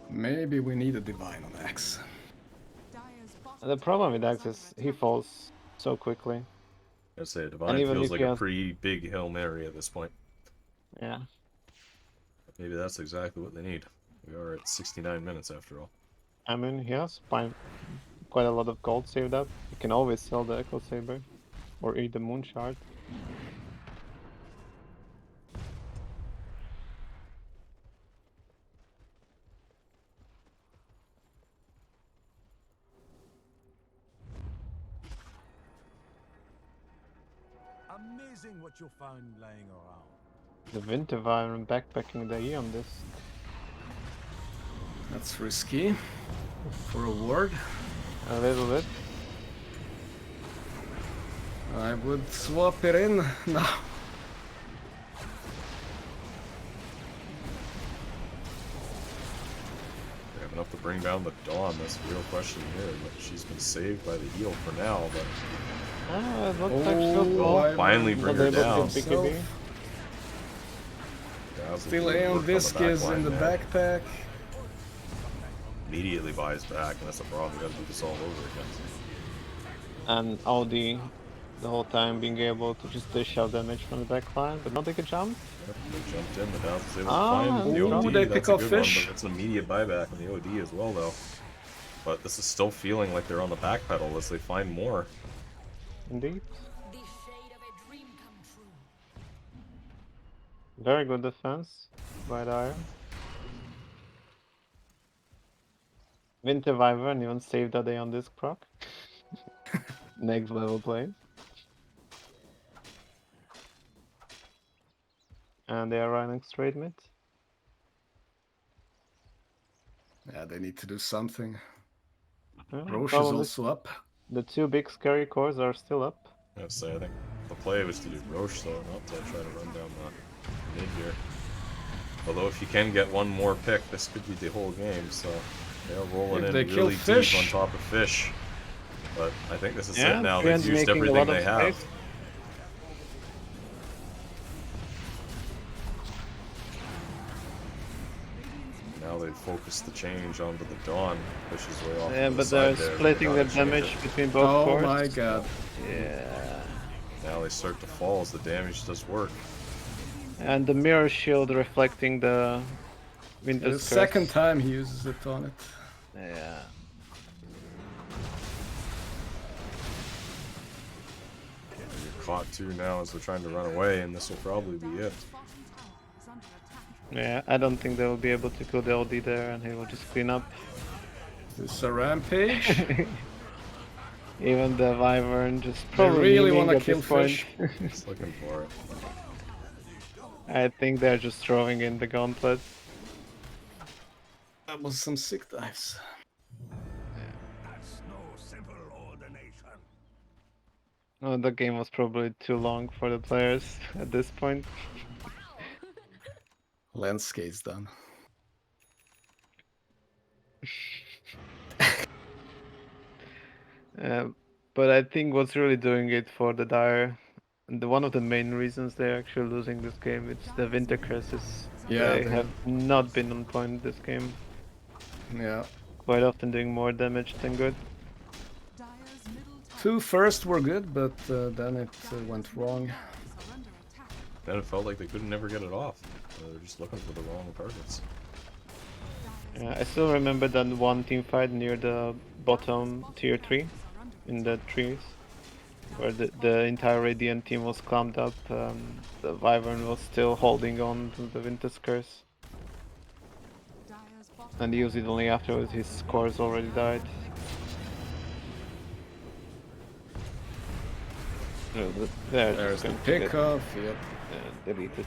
Speaker 2: Maybe we need a divine on Axe.
Speaker 4: Dyer's bottom
Speaker 1: And the problem with
Speaker 4: tower
Speaker 1: axe
Speaker 4: is
Speaker 1: is
Speaker 4: under
Speaker 1: he
Speaker 4: attack.
Speaker 1: falls so quickly.
Speaker 3: I'd say Divine
Speaker 1: even
Speaker 3: feels
Speaker 1: if
Speaker 3: like
Speaker 1: he
Speaker 3: a
Speaker 1: has-
Speaker 3: pretty big Hail Mary at this point.
Speaker 1: Yeah.
Speaker 3: Maybe that's exactly what they need. We are at 69 minutes after all.
Speaker 1: I mean, he has quite a lot of gold saved up. You can always sell the Echo Saber. Or eat the Moon Shard.
Speaker 5: Amazing what you found laying around.
Speaker 1: The Winter Wyvern backpacking the E on this.
Speaker 2: That's risky. For a ward.
Speaker 1: A little bit.
Speaker 2: I would swap it in now.
Speaker 3: They have enough to bring down the Dawn, that's the real question here. But she's been saved by the heal for now, but
Speaker 1: Ah, it looks like still
Speaker 2: Oh,
Speaker 1: gold.
Speaker 2: I
Speaker 3: finally bring her
Speaker 1: Not able
Speaker 3: down.
Speaker 1: to get BKB.
Speaker 3: Dazzle
Speaker 2: Still
Speaker 3: doing work
Speaker 2: Aeon
Speaker 3: on the
Speaker 2: Disc
Speaker 3: back
Speaker 2: is in
Speaker 3: line
Speaker 2: the
Speaker 3: there.
Speaker 2: backpack.
Speaker 3: Immediately buys back, and that's the problem. We gotta do this all over again.
Speaker 1: And Audi the whole time being able to just dish out damage from the back line, but not take a jump.
Speaker 3: Yep, they jumped in, the Dazzle's able to
Speaker 1: Ah,
Speaker 3: find the
Speaker 2: ooh,
Speaker 3: OD.
Speaker 2: they
Speaker 3: That's
Speaker 2: pick
Speaker 3: a
Speaker 2: off
Speaker 3: good
Speaker 2: fish.
Speaker 3: one, but it's an immediate buyback on the OD as well, though. But this is still feeling like they're on the back pedal as they find more.
Speaker 1: Indeed.
Speaker 7: The shade of a dream come true.
Speaker 1: Very good defense by Dire. Winter Wyvern even saved a day on this proc. Next level play. And they are running straight mid.
Speaker 2: Yeah, they need to do something.
Speaker 1: Yeah,
Speaker 2: Roche is
Speaker 1: probably
Speaker 2: also up.
Speaker 1: the two big scary cores are still up.
Speaker 3: I'd say I think the play was to do Roche, though, not to try to run down the mid here. Although if you can get one more pick, this could be the whole game, so they're rolling
Speaker 2: If
Speaker 3: in
Speaker 2: they kill
Speaker 3: really deep
Speaker 2: Fish.
Speaker 3: on top of Fish. But I think this is
Speaker 1: Yeah,
Speaker 3: it now.
Speaker 1: Trian's
Speaker 3: They've used
Speaker 1: making a
Speaker 3: everything
Speaker 1: lot of
Speaker 3: they have.
Speaker 1: space.
Speaker 3: Now they've focused the change onto the Dawn, which is way off.
Speaker 1: Yeah,
Speaker 3: to the
Speaker 1: but they're
Speaker 3: side there.
Speaker 1: splitting the
Speaker 3: Gotta change
Speaker 1: damage
Speaker 3: it.
Speaker 1: between both
Speaker 2: Oh
Speaker 1: cores.
Speaker 2: my god.
Speaker 1: Yeah.
Speaker 3: Now they start to fall as the damage does work.
Speaker 1: And the mirror shield reflecting the winter
Speaker 2: The
Speaker 1: skirts.
Speaker 2: second time he uses it on it.
Speaker 1: Yeah.
Speaker 3: You're caught too now as they're trying to run away, and this will probably be it.
Speaker 4: Dyer's bottom tower is under attack.
Speaker 1: Yeah, I don't think they will be able to kill the LD there, and he will just clean up.
Speaker 2: This is a rampage.
Speaker 1: Even the Wyvern just
Speaker 2: They
Speaker 1: probably
Speaker 2: really want
Speaker 1: memeing
Speaker 2: to
Speaker 1: at
Speaker 2: kill
Speaker 1: this point.
Speaker 2: fish.
Speaker 3: Just looking for it.
Speaker 1: I think they're just throwing in the gauntlet.
Speaker 2: That was some sick dives.
Speaker 5: That's no simple ordination.
Speaker 1: Oh, the game was probably too long for the players at this point.
Speaker 2: Landscape's done.
Speaker 1: Uh, but I think what's really doing it for the Dire, one of the main reasons they're actually losing this game, it's the winter curses.
Speaker 2: Yeah,
Speaker 1: They have not been on point this game.
Speaker 2: Yeah.
Speaker 1: Quite often doing more damage than good.
Speaker 4: Dire's middle tower.
Speaker 2: Two first were good, but then it went wrong.
Speaker 4: Are under attack.
Speaker 3: Then it felt like they couldn't never get it off. They're just looking for the wrong targets.
Speaker 1: I still remember that one team fight near the bottom tier 3 in the trees, where the entire Radiant team was clumped up. The Wyvern was still holding on to the Winter's Curse,
Speaker 4: Dire's bottom
Speaker 1: and he used it only after his cores already died.
Speaker 2: There's the pickoff. Yep.
Speaker 1: Delete it.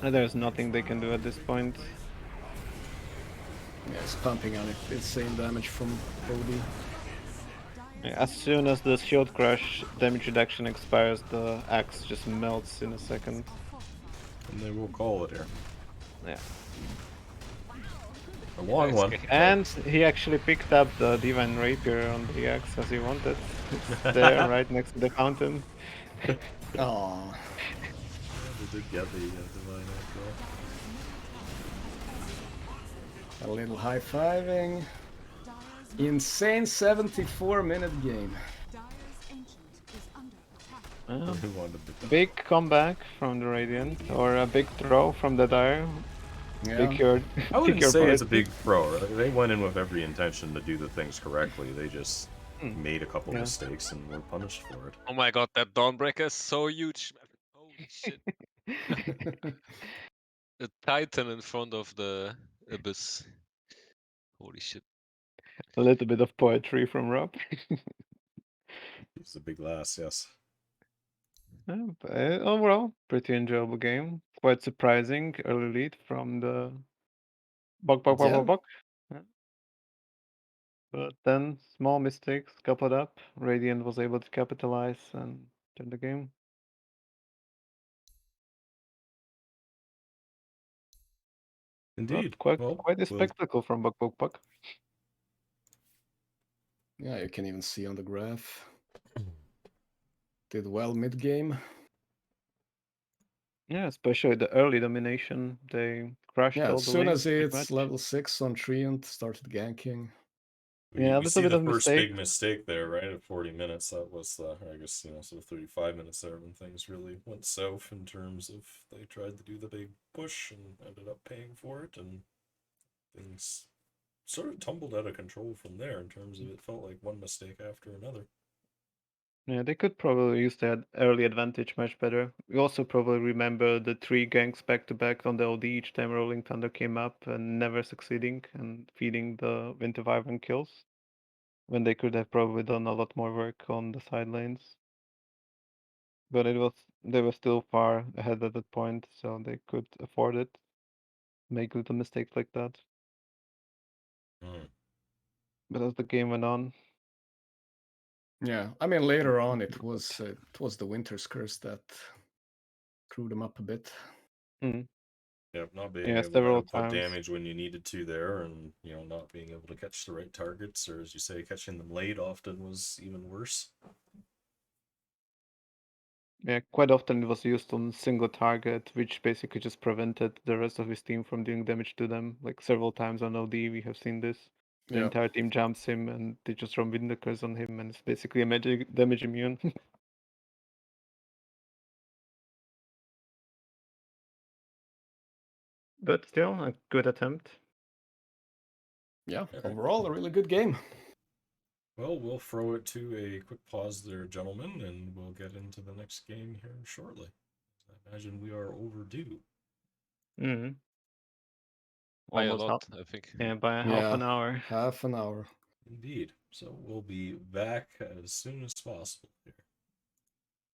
Speaker 1: And there's nothing they can do at this point.
Speaker 2: Yeah, it's pumping on it. Insane damage from OD.
Speaker 1: As soon as the shield crush damage reduction expires, the axe just melts in a second.
Speaker 3: And they will call it here.
Speaker 1: Yeah.
Speaker 3: A long one.
Speaker 1: And he actually picked up the Divine Rapier on the axe as he wanted. It's there, right next to the fountain.
Speaker 2: Aww.
Speaker 3: They did get the divine after
Speaker 2: A little high-fiving. Insane 74-minute game.
Speaker 4: Dire's ancient is under attack.
Speaker 3: all. Who wanted the
Speaker 1: Big comeback from the Radiant, or a big throw from the Dire.
Speaker 2: Yeah.
Speaker 1: Pick your,
Speaker 3: I
Speaker 1: pick
Speaker 3: wouldn't
Speaker 1: your
Speaker 3: say it's a
Speaker 1: poison.
Speaker 3: big throw. Right? They went in with every intention to do the things correctly. They just made a couple
Speaker 1: Yeah.
Speaker 3: mistakes and were punished for it.
Speaker 6: Oh my god, that Dawnbreaker is so huge. Holy shit. The Titan in front of the Abyss. Holy shit.
Speaker 1: A little bit of poetry from Rob.
Speaker 3: It's a big lass, yes.
Speaker 1: Yeah, but overall, pretty enjoyable game. Quite surprising early lead from the
Speaker 2: Yeah.
Speaker 1: Bok. Yeah. But then small mistakes coupled up. Radiant was able to capitalize and turn the game.
Speaker 3: Indeed.
Speaker 1: But quite
Speaker 3: Well,
Speaker 1: quite a
Speaker 3: we'll
Speaker 1: spectacle from Bok.
Speaker 2: Yeah, you can even see on the graph. Did well mid-game.
Speaker 1: Yeah, especially the early domination. They crushed
Speaker 2: Yeah,
Speaker 1: all
Speaker 2: as
Speaker 1: the
Speaker 2: soon
Speaker 1: lanes
Speaker 2: as
Speaker 1: pretty
Speaker 2: it's
Speaker 1: much.
Speaker 2: level 6 on Treant, started ganking.
Speaker 1: Yeah, a
Speaker 3: we
Speaker 1: little
Speaker 3: see
Speaker 1: bit
Speaker 3: the
Speaker 1: of
Speaker 3: first
Speaker 1: mistake.
Speaker 3: big mistake there, right? At 40 minutes, that was, I guess, sort of 35 minutes there when things really went south in terms of they tried to do the big push and ended up paying for it, and things sort of tumbled out of control from there in terms of it felt like one mistake after another.
Speaker 1: Yeah, they could probably use that early advantage much better. We also probably remember the 3 ganks back to back on the OD each time Rolling Thunder came up and never succeeding and feeding the Winter Wyvern kills, when they could have probably done a lot more work on the side lanes. But they were still far ahead at that point, so they could afford it. Make little mistakes like that. But as the game went on,
Speaker 2: Yeah, I mean later on it was the Winter's Curse that screwed them up a bit.
Speaker 3: Yep, not being
Speaker 1: yeah,
Speaker 3: able to
Speaker 1: several
Speaker 3: output
Speaker 1: times.
Speaker 3: damage when you needed to there, and not being able to catch the right targets, or as you say, catching them late often was even worse.
Speaker 1: Yeah, quite often it was used on single target, which basically just prevented the rest of his team from doing damage to them. Like several times on OD, we have seen this. The
Speaker 2: Yeah.
Speaker 1: entire team jumps him and they just run Windakers on him, and it's basically a magic damage immune. But still, a good attempt.
Speaker 2: Yeah, overall a really good game.
Speaker 3: Well, we'll throw it to a quick pause there, gentlemen, and we'll get into the next game here shortly. I imagine we are overdue.
Speaker 1: Mm-hmm.
Speaker 6: By a
Speaker 1: Almost half.
Speaker 6: lot, I think.
Speaker 1: Yeah, by half
Speaker 2: Yeah,
Speaker 1: an hour.
Speaker 2: half an hour.
Speaker 3: Indeed. So we'll be back as soon as possible here.